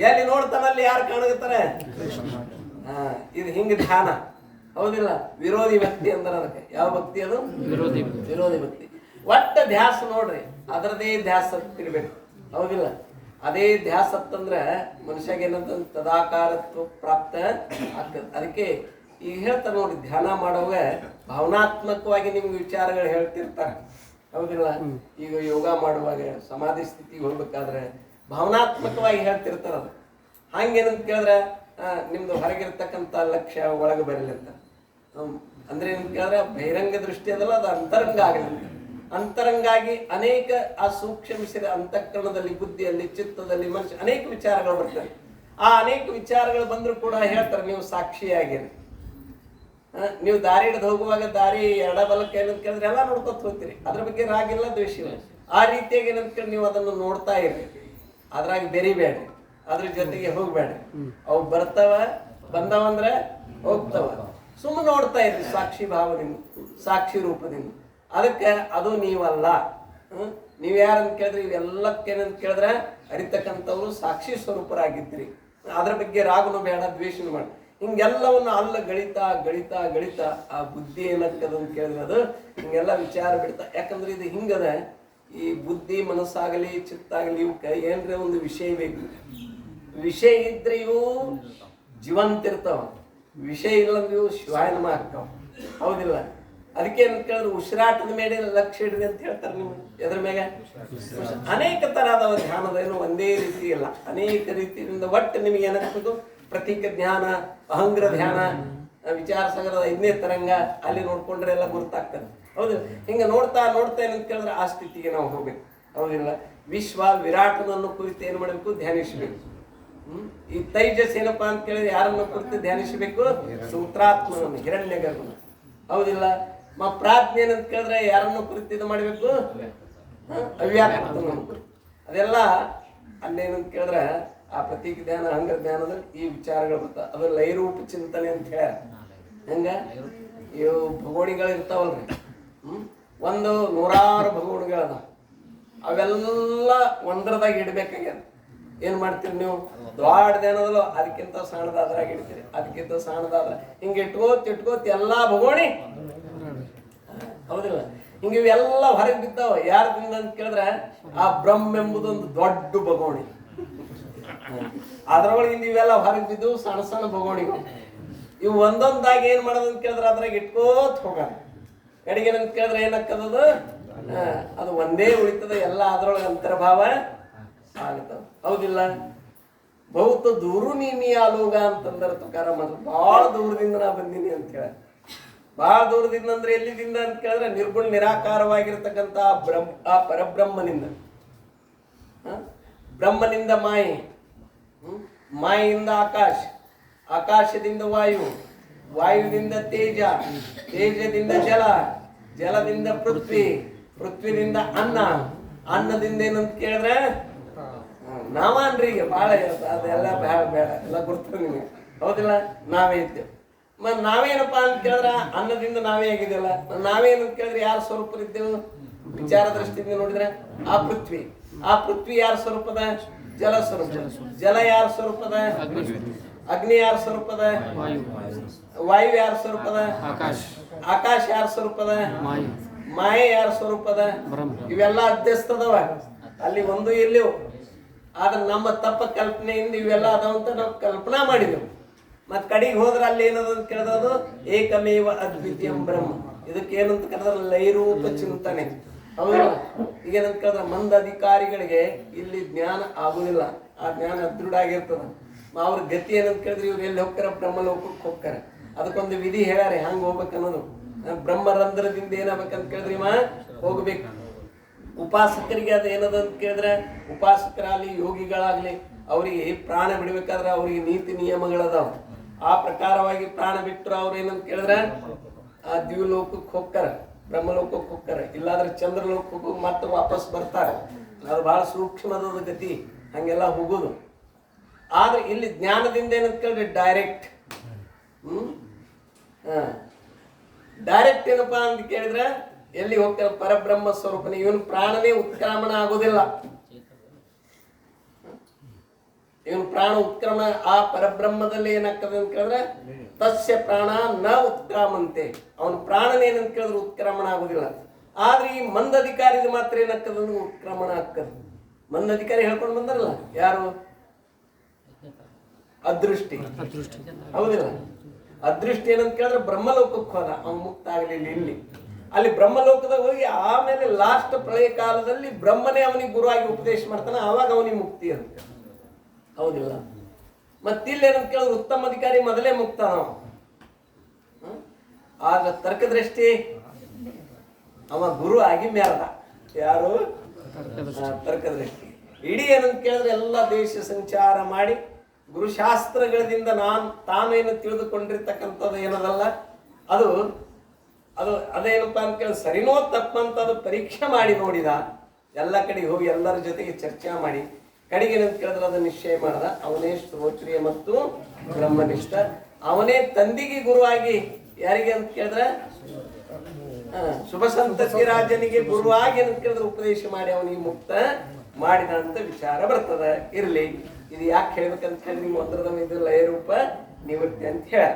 ಎಲ್ಲಿ ನೋಡ್ತಾನಲ್ಲಿ ಯಾರು ಕಾಣುತ್ತಾರೆ? ಇದು ಹಿಂಗ ಧ್ಯಾನ, ಹೌದಿಲ್ಲ? ವಿರೋಧಿ ಭಕ್ತಿ ಅಂದ್ರೆ ಅದಕ್ಕೆ ಯಾವ ಭಕ್ತಿ ಅದು? ವಿರೋಧಿ ಭಕ್ತಿ. ಒಟ್ಟ ಧ್ಯಾಸ ನೋಡ್ರಿ, ಅದರದೇ ಧ್ಯಾಸ ತಿರ್ಬೇಕು, ಹೌದಿಲ್ಲ? ಅದೇ ಧ್ಯಾಸ ಅಂತಂದ್ರೆ ಮನುಷ್ಯಗೆ ಏನಂತ ತದಾಕಾರತ್ವ ಪ್ರಾಪ್ತ ಆಗ್ತದೆ. ಅದಕ್ಕೆ ಈಗ ಹೇಳ್ತಾರೆ ನೋಡಿ, ಧ್ಯಾನ ಮಾಡುವಾಗ ಭಾವನಾತ್ಮಕವಾಗಿ ನಿಮ್ಗೆ ವಿಚಾರಗಳು ಹೇಳ್ತಿರ್ತಾರೆ, ಹೌದಿಲ್ಲ? ಈಗ ಯೋಗ ಮಾಡುವಾಗ ಸಮಾಧಿ ಸ್ಥಿತಿಗೆ ಹೋಗ್ಬೇಕಾದ್ರೆ ಭಾವನಾತ್ಮಕವಾಗಿ ಹೇಳ್ತಿರ್ತಾರ. ಅದು ಹಂಗೇನಂತ ಕೇಳಿದ್ರೆ ನಿಮ್ದು ಹೊರಗಿರ್ತಕ್ಕಂಥ ಲಕ್ಷ್ಯ ಒಳಗೆ ಬರಲಿಂತ ಅಂದ್ರೆ ಏನಂತ ಕೇಳಿದ್ರೆ ಬಹಿರಂಗ ದೃಷ್ಟಿ ಅದಲ್ಲ, ಅದು ಅಂತರಂಗ ಆಗಲಿಲ್ಲ. ಅಂತರಂಗಾಗಿ ಅನೇಕ ಆ ಸೂಕ್ಷ್ಮ ಅಂತಃಕರಣದಲ್ಲಿ, ಬುದ್ಧಿಯಲ್ಲಿ, ಚಿತ್ತದಲ್ಲಿ ಮನುಷ್ಯ ಅನೇಕ ವಿಚಾರಗಳು ಬರ್ತವೆ. ಆ ಅನೇಕ ವಿಚಾರಗಳು ಬಂದ್ರು ಕೂಡ ಹೇಳ್ತಾರೆ ನೀವು ಸಾಕ್ಷಿಯಾಗಿರಿ. ನೀವು ದಾರಿ ಹಿಡಿದು ಹೋಗುವಾಗ ದಾರಿ ಎಡಬಲಕ್ಕೆ ಏನಂತ ಕೇಳಿದ್ರೆ ಎಲ್ಲ ನೋಡ್ಕೊತ ಹೋಗ್ತೀರಿ, ಅದ್ರ ಬಗ್ಗೆ ರಾಗಿಲ್ಲ ದ್ವೇಷ ಇಲ್ಲ. ಆ ರೀತಿಯಾಗಿ ಏನಂತ ಕೇಳಿ ನೀವು ಅದನ್ನು ನೋಡ್ತಾ ಇರ್ರಿ, ಅದ್ರಾಗ ಬೆರಿಬೇಡ್ರಿ, ಅದ್ರ ಜೊತೆಗೆ ಹೋಗ್ಬೇಡ್ರಿ. ಅವು ಬರ್ತಾವ, ಬಂದವಂದ್ರೆ ಹೋಗ್ತಾವ, ಸುಮ್ಮನೆ ನೋಡ್ತಾ ಇರ್ರಿ ಸಾಕ್ಷಿ ಭಾವದಿಂದ, ಸಾಕ್ಷಿ ರೂಪದಿಂದ. ಅದಕ್ಕೆ ಅದು ನೀವಲ್ಲ. ನೀವ್ ಯಾರಂತ ಕೇಳಿದ್ರೆ ಇವೆಲ್ಲಕ್ಕೇನಂತ ಕೇಳಿದ್ರೆ ಅರಿತಕ್ಕಂಥವ್ರು ಸಾಕ್ಷಿ ಸ್ವರೂಪರಾಗಿದ್ರಿ. ಅದ್ರ ಬಗ್ಗೆ ರಾಗನು ಬೇಡ, ದ್ವೇಷನು ಬೇಡ. ಹಿಂಗೆಲ್ಲವನ್ನು ಅಲ್ಲ ಗಳಿತಾ ಗಳಿತಾ ಗಳಿತಾ ಆ ಬುದ್ಧಿ ಏನಕ್ಕದ ಅಂತ ಕೇಳಿದ್ರೆ ಅದು ಹಿಂಗೆಲ್ಲ ವಿಚಾರ ಬಿಡ್ತಾ. ಯಾಕಂದ್ರೆ ಇದು ಹಿಂಗದ, ಈ ಬುದ್ಧಿ ಮನಸ್ಸಾಗಲಿ ಚಿತ್ತಾಗಲಿ ಇವಕ್ಕೆ ಏನ್ರೆ ಒಂದು ವಿಷಯ ಬೇಕು. ವಿಷಯ ಇದ್ರೆ ಇವು ಜೀವಂತ ಇರ್ತಾವ, ವಿಷಯ ಇಲ್ಲಂದ್ರೆ ಇವು ಶಿವಾಯನಮ ಆಗ್ತಾವ. ಹೌದಿಲ್ಲ? ಅದಕ್ಕೆ ಏನಂತ ಕೇಳಿದ್ರೆ ಉಸಿರಾಟದ ಮೇಲೆ ಲಕ್ಷ್ಯ ಇಡ್ರಿ ಅಂತ ಹೇಳ್ತಾರೆ. ನೀವು ಎದ್ರ ಮ್ಯಾಗ ಅನೇಕ ತರಹದ ಧ್ಯಾನದ ಏನು ಒಂದೇ ರೀತಿ ಇಲ್ಲ, ಅನೇಕ ರೀತಿಯಿಂದ ಒಟ್ಟು ನಿಮಗೆ ಏನಾಗಬೇಕು, ಪ್ರತೀಕ ಧ್ಯಾನ, ಅಹಂಗ್ರ ಧ್ಯಾನ, ವಿಚಾರ ಸಾಗರದ 5ನೇ ತರಂಗ ಅಲ್ಲಿ ನೋಡ್ಕೊಂಡ್ರೆ ಎಲ್ಲ ಗುರುತಾಗ್ತದೆ. ಹೌದಿಲ್ಲ? ಹಿಂಗೆ ನೋಡ್ತಾ ನೋಡ್ತಾ ಏನಂತ ಕೇಳಿದ್ರೆ ಆ ಸ್ಥಿತಿಗೆ ನಾವು ಹೋಗ್ಬೇಕು. ಹೌದಿಲ್ಲ? ವಿಶ್ವ ವಿರಾಟನನ್ನು ಕುರಿತು ಏನು ಮಾಡಬೇಕು, ಧ್ಯಾನಿಸಬೇಕು. ಈ ತೈಜಸ್ ಏನಪ್ಪಾ ಅಂತ ಕೇಳಿದ್ರೆ ಯಾರನ್ನು ಕುರಿತು ಧ್ಯಾನಿಸಬೇಕು, ಸೂತ್ರಾತ್ಮನನ್ನು, ಹಿರಣ್ಯಗರ್ಭನ. ಹೌದಿಲ್ಲ? ಪ್ರಾಜ್ಞೆ ಏನಂತ ಕೇಳಿದ್ರೆ ಯಾರನ್ನು ಕುರಿತು ಇದು ಮಾಡಬೇಕು, ಅವ್ಯಾಕೃತನನ್ನು. ಅದೆಲ್ಲ ಅಲ್ಲೇನಂತ ಕೇಳಿದ್ರೆ ಆ ಪ್ರತೀಕ ಧ್ಯಾನ ಅಹಂಗ್ರ ಧ್ಯಾನದಲ್ಲಿ ಈ ವಿಚಾರಗಳು ಬರ್ತಾವ. ಅದು ಲೈರೂಪ ಚಿಂತನೆ ಅಂತ ಹೇಳ್ಯಾರ. ಹಂಗ ಇವು ಭಗೋಣಿಗಳು ಇರ್ತಾವಲ್ರಿ, ಒಂದು 100 ಭಗೋಣಿಗಳದ, ಅವೆಲ್ಲ ಒಂದ್ರದಾಗ ಇಡ್ಬೇಕಾಗ್ಯದ. ಏನ್ ಮಾಡ್ತೀರಿ ನೀವು, ದೊಡ್ಡ ಧ್ಯಾನದಲ್ಲೂ ಅದಕ್ಕಿಂತ ಸಣ್ಣದಾದ್ರಾಗ ಇಡ್ತೀರಿ, ಅದಕ್ಕಿಂತ ಸಣ್ಣದಾದ್ರ ಹಿಂಗೆ ಇಟ್ಕೋತ್ ಎಲ್ಲಾ ಭಗೋಣಿ. ಹೌದಿಲ್ಲ? ಹಿಂಗ ಇವೆಲ್ಲ ಹೊರಗೆ ಬಿದ್ದಾವ. ಯಾರದಿಂದ ಅಂತ ಕೇಳಿದ್ರೆ ಆ ಬ್ರಹ್ಮ ಎಂಬುದೊಂದು ದೊಡ್ಡ ಭಗೋಣಿ, ಅದ್ರೊಳಗಿಂದ ಇವೆಲ್ಲ ಹೊರಗೆ ಬಿದ್ದು ಸಣ್ಣ ಸಣ್ಣ ಭಗೋಣಿಗಳು. ಇವು ಒಂದೊಂದಾಗಿ ಏನ್ ಮಾಡೋದು ಅಂತ ಕೇಳಿದ್ರೆ ಅದ್ರಾಗ ಇಟ್ಕೋತ್ ಹೋಗ. ಕಡೆಗೆ ಅಂತ ಕೇಳಿದ್ರೆ ಏನಕ್ಕದದು, ಅದು ಒಂದೇ ಉಳಿತದ, ಎಲ್ಲ ಅದ್ರೊಳಗೆ ಅಂತರ್ಭಾವ ಆಗ್ತದ. ಹೌದಿಲ್ಲ? ಬಹುತ ದೂರು ನೀನಿ ಆಲೋಗ ಅಂತಂದ್ರೆ ತುಕಾರಾಮ್, ಬಹಳ ದೂರದಿಂದ ನಾ ಬಂದೀನಿ ಅಂತ ಹೇಳ. ಬಹಳ ದೂರದಿಂದ ಅಂದ್ರೆ ಎಲ್ಲಿದಿಂದ ಅಂತ ಕೇಳಿದ್ರೆ ನಿರ್ಗುಣ ನಿರಾಕಾರವಾಗಿರ್ತಕ್ಕಂಥ ಆ ಪರಬ್ರಹ್ಮನಿಂದ. ಬ್ರಹ್ಮನಿಂದ ಮಾಯೆ, ಮಾಯೆಯಿಂದ ಆಕಾಶ, ಆಕಾಶದಿಂದ ವಾಯು, ವಾಯುವಿನಿಂದ ತೇಜ, ತೇಜದಿಂದ ಜಲ, ಜಲದಿಂದ ಪೃಥ್ವಿ, ಪೃಥ್ವಿದಿಂದ ಅನ್ನ, ಅನ್ನದಿಂದ ಏನಂತ ಕೇಳಿದ್ರೆ ನಾವನ್ರಿಗೆ ಭಾಳ ಇರುತ್ತೆ. ಅದೆಲ್ಲ ಬೇಡ ಎಲ್ಲ ಗುರ್ತು ನಿಮಗೆ. ಹೌದಿಲ್ಲ? ನಾವೇ ಇದ್ದೇವೆ. ನಾವೇನಪ್ಪಾ ಅಂತ ಕೇಳಿದ್ರೆ ಅನ್ನದಿಂದ ನಾವೇ ಆಗಿದೆಯಲ್ಲ. ನಾವೇನಂತ ಕೇಳಿದ್ರೆ ಯಾರ ಸ್ವರೂಪರಿದ್ದೇವೆ ವಿಚಾರ ದೃಷ್ಟಿಯಿಂದ ನೋಡಿದ್ರೆ ಆ ಪೃಥ್ವಿ. ಆ ಪೃಥ್ವಿ ಯಾರ ಸ್ವರೂಪದ, ಜಲ ಸ್ವರೂಪ. ಜಲ ಯಾರ ಸ್ವರೂಪದ, ಅಗ್ನಿ ಯಾರ ಸ್ವರೂಪದ, ವಾಯು ಯಾರ ಸ್ವರೂಪದ, ಆಕಾಶ ಯಾರ ಸ್ವರೂಪದ, ಮಾಯೆ ಯಾರ ಸ್ವರೂಪದ. ಇವೆಲ್ಲ ಅಧ್ಯಸ್ತದವ, ಅಲ್ಲಿ ಒಂದು ಎಲ್ಲಿವು. ಆದ್ರೆ ನಮ್ಮ ತಪ್ಪ ಕಲ್ಪನೆಯಿಂದ ಇವೆಲ್ಲ ಅದಾವಂತ ನಾವು ಕಲ್ಪನಾ ಮಾಡಿದೆವು. ಮತ್ ಕಡೆಗೆ ಹೋದ್ರೆ ಅಲ್ಲಿ ಏನದ ಅಂತ ಕೇಳಿದ್ರು ಏಕಮೇವ ಅದ್ವಿತೀಯಂ ಬ್ರಹ್ಮ. ಇದಕ್ಕೆ ಏನಂತ ಕರೆದ್ರೆ ಲೈರೂಪ ಚಿಂತನೆ. ಹೌದಾ? ಈಗೇನಂತ ಕೇಳಿದ್ರೆ ಮಂದ ಅಧಿಕಾರಿಗಳಿಗೆ ಇಲ್ಲಿ ಜ್ಞಾನ ಆಗುದಿಲ್ಲ, ಆ ಜ್ಞಾನ ದೃಢ ಆಗಿರ್ತದ. ಅವ್ರ ಗತಿ ಏನಂತ ಕೇಳಿದ್ರೆ ಇವ್ರು ಎಲ್ಲಿ ಹೋಗ್ತಾರ, ಬ್ರಹ್ಮಲೋಕಕ್ಕೆ ಹೋಗ್ತಾರ. ಅದಕ್ಕೊಂದು ವಿಧಿ ಹೇಳ್ಯಾರ ಹೆಂಗ್ ಹೋಗ್ಬೇಕನ್ನೋದು. ಬ್ರಹ್ಮರಂಧ್ರದಿಂದ ಏನಾಗ್ಬೇಕಂತ ಕೇಳಿದ್ರಿ ಹೋಗ್ಬೇಕು. ಉಪಾಸಕರಿಗೆ ಅದು ಏನದ ಅಂತ ಕೇಳಿದ್ರೆ, ಉಪಾಸಕರಾಗಲಿ ಯೋಗಿಗಳಾಗ್ಲಿ ಅವರಿಗೆ ಪ್ರಾಣ ಬಿಡ್ಬೇಕಾದ್ರೆ ಅವ್ರಿಗೆ ನೀತಿ ನಿಯಮಗಳದಾವ. ಆ ಪ್ರಕಾರವಾಗಿ ಪ್ರಾಣ ಬಿಟ್ಟರು ಅವ್ರು ಏನಂತ ಕೇಳಿದ್ರೆ ಆ ದ್ವಿಲೋಕಕ್ಕೆ ಹೋಗ್ತಾರ, ಬ್ರಹ್ಮಲೋಕಕ್ಕೆ ಹೋಗ್ತಾರೆ. ಇಲ್ಲಾಂದ್ರೆ ಚಂದ್ರಲೋಕಕ್ಕೆ ಹೋಗಿ ಮತ್ತೆ ವಾಪಸ್ ಬರ್ತಾರೆ. ಅದು ಬಹಳ ಸೂಕ್ಷ್ಮದ ಗತಿ, ಹಂಗೆಲ್ಲ ಹೋಗೋದು. ಆದ್ರೆ ಇಲ್ಲಿ ಜ್ಞಾನದಿಂದ ಏನಂತ ಕೇಳಿದ್ರೆ ಡೈರೆಕ್ಟ್. ಡೈರೆಕ್ಟ್ ಏನಪ್ಪಾ ಅಂತ ಕೇಳಿದ್ರೆ ಎಲ್ಲಿ ಹೋಗ್ತಾರೆ, ಪರಬ್ರಹ್ಮ ಸ್ವರೂಪನೇ. ಇವನು ಪ್ರಾಣನೇ ಉತ್ಕ್ರಮಣ ಆಗೋದಿಲ್ಲ. ಇವನು ಪ್ರಾಣ ಉತ್ಕ್ರಮಣ ಆ ಪರಬ್ರಹ್ಮದಲ್ಲಿ ಏನಾಗ್ತದೆ ಅಂತ ಕೇಳಿದ್ರೆ ತಸ್ಯ ಪ್ರಾಣ ನ ಉತ್ಕ್ರಾಮಂತೆ. ಅವನ ಪ್ರಾಣನ ಏನಂತ ಕೇಳಿದ್ರೆ ಉತ್ಕ್ರಮಣ ಆಗುದಿಲ್ಲ. ಆದ್ರೆ ಈ ಮಂದಧಿಕಾರಿದ ಮಾತ್ರ ಏನಾಗ್ತದೆ ಅಂದ್ರೆ ಉತ್ಕ್ರಮಣ ಆಗ್ತದೆ. ಮಂದಧಿಕಾರಿ ಹೇಳ್ಕೊಂಡು ಬಂದಾರಲ್ಲ ಯಾರು, ಅದೃಷ್ಟಿ. ಹೌದಿಲ್ಲ? ಅದೃಷ್ಟಿ ಏನಂತ ಕೇಳಿದ್ರೆ ಬ್ರಹ್ಮಲೋಕಕ್ಕೆ ಹೋದ, ಅವ್ನು ಮುಕ್ತ ಆಗಲಿಲ್ಲ ಇಲ್ಲಿ. ಅಲ್ಲಿ ಬ್ರಹ್ಮಲೋಕದಾಗ ಹೋಗಿ ಆಮೇಲೆ ಲಾಸ್ಟ್ ಪ್ರಳಯ ಕಾಲದಲ್ಲಿ ಬ್ರಹ್ಮನೇ ಅವನಿಗೆ ಗುರುವಾಗಿ ಉಪದೇಶ ಮಾಡ್ತಾನೆ, ಆವಾಗ ಅವನಿಗೆ ಮುಕ್ತಿ ಅಂತ. ಹೌದಿಲ್ಲ? ಮತ್ತಿಲ್ಲ ಏನಂತ ಕೇಳಿದ್ರೆ ಉತ್ತಮ ಅಧಿಕಾರಿ ಮೊದಲೇ ಮುಕ್ತ ನಾವು. ಆಗ ತರ್ಕದೃಷ್ಟಿ ಅವ ಗುರು ಆಗಿ ಮ್ಯಾರದ. ಯಾರು? ತರ್ಕದೃಷ್ಟಿ. ಇಡೀ ಏನಂತ ಕೇಳಿದ್ರೆ ಎಲ್ಲ ದೇಶ ಸಂಚಾರ ಮಾಡಿ ಗುರುಶಾಸ್ತ್ರಗಳಿಂದ ತಾನೇನು ತಿಳಿದುಕೊಂಡಿರ್ತಕ್ಕಂಥದ್ದು ಏನದಲ್ಲ ಅದು ಅದು ಅದೇನಪ್ಪ ಅಂತ ಕೇಳಿದ್ರೆ ಸರಿನೋ ತಪ್ಪಂತದ್ದು ಪರೀಕ್ಷೆ ಮಾಡಿ ನೋಡಿದ. ಎಲ್ಲ ಕಡೆಗೆ ಹೋಗಿ ಎಲ್ಲರ ಜೊತೆಗೆ ಚರ್ಚೆ ಮಾಡಿ ಕಡೆಗೆ ಏನಂತ ಕೇಳಿದ್ರೆ ಅದನ್ನ ನಿಶ್ಚಯ ಮಾಡ್ದ. ಅವನೇ ಶ್ರೋತ್ರಿಯ ಮತ್ತು ಬ್ರಹ್ಮನಿಷ್ಠ. ಅವನೇ ತಂದಿಗೆ ಗುರುವಾಗಿ ಯಾರಿಗೆ ಅಂತ ಕೇಳಿದ್ರೆ ಶುಭ ಸಂತತಿ ರಾಜನಿಗೆ ಗುರುವಾಗಿ ಏನಂತ ಕೇಳಿದ್ರೆ ಉಪದೇಶ ಮಾಡಿ ಅವನಿಗೆ ಮುಕ್ತ ಮಾಡಿದ ಅಂತ ವಿಚಾರ ಬರ್ತದೆ. ಇರ್ಲಿ, ಇದು ಯಾಕೆ ಹೇಳ್ಬೇಕಂತ ಕೇಳಿ ನಿಮ್ಮ ಮಂತ್ರದ ಇದು ಲಯ ರೂಪ निवृत्ति ಅಂತ ಹೇಳ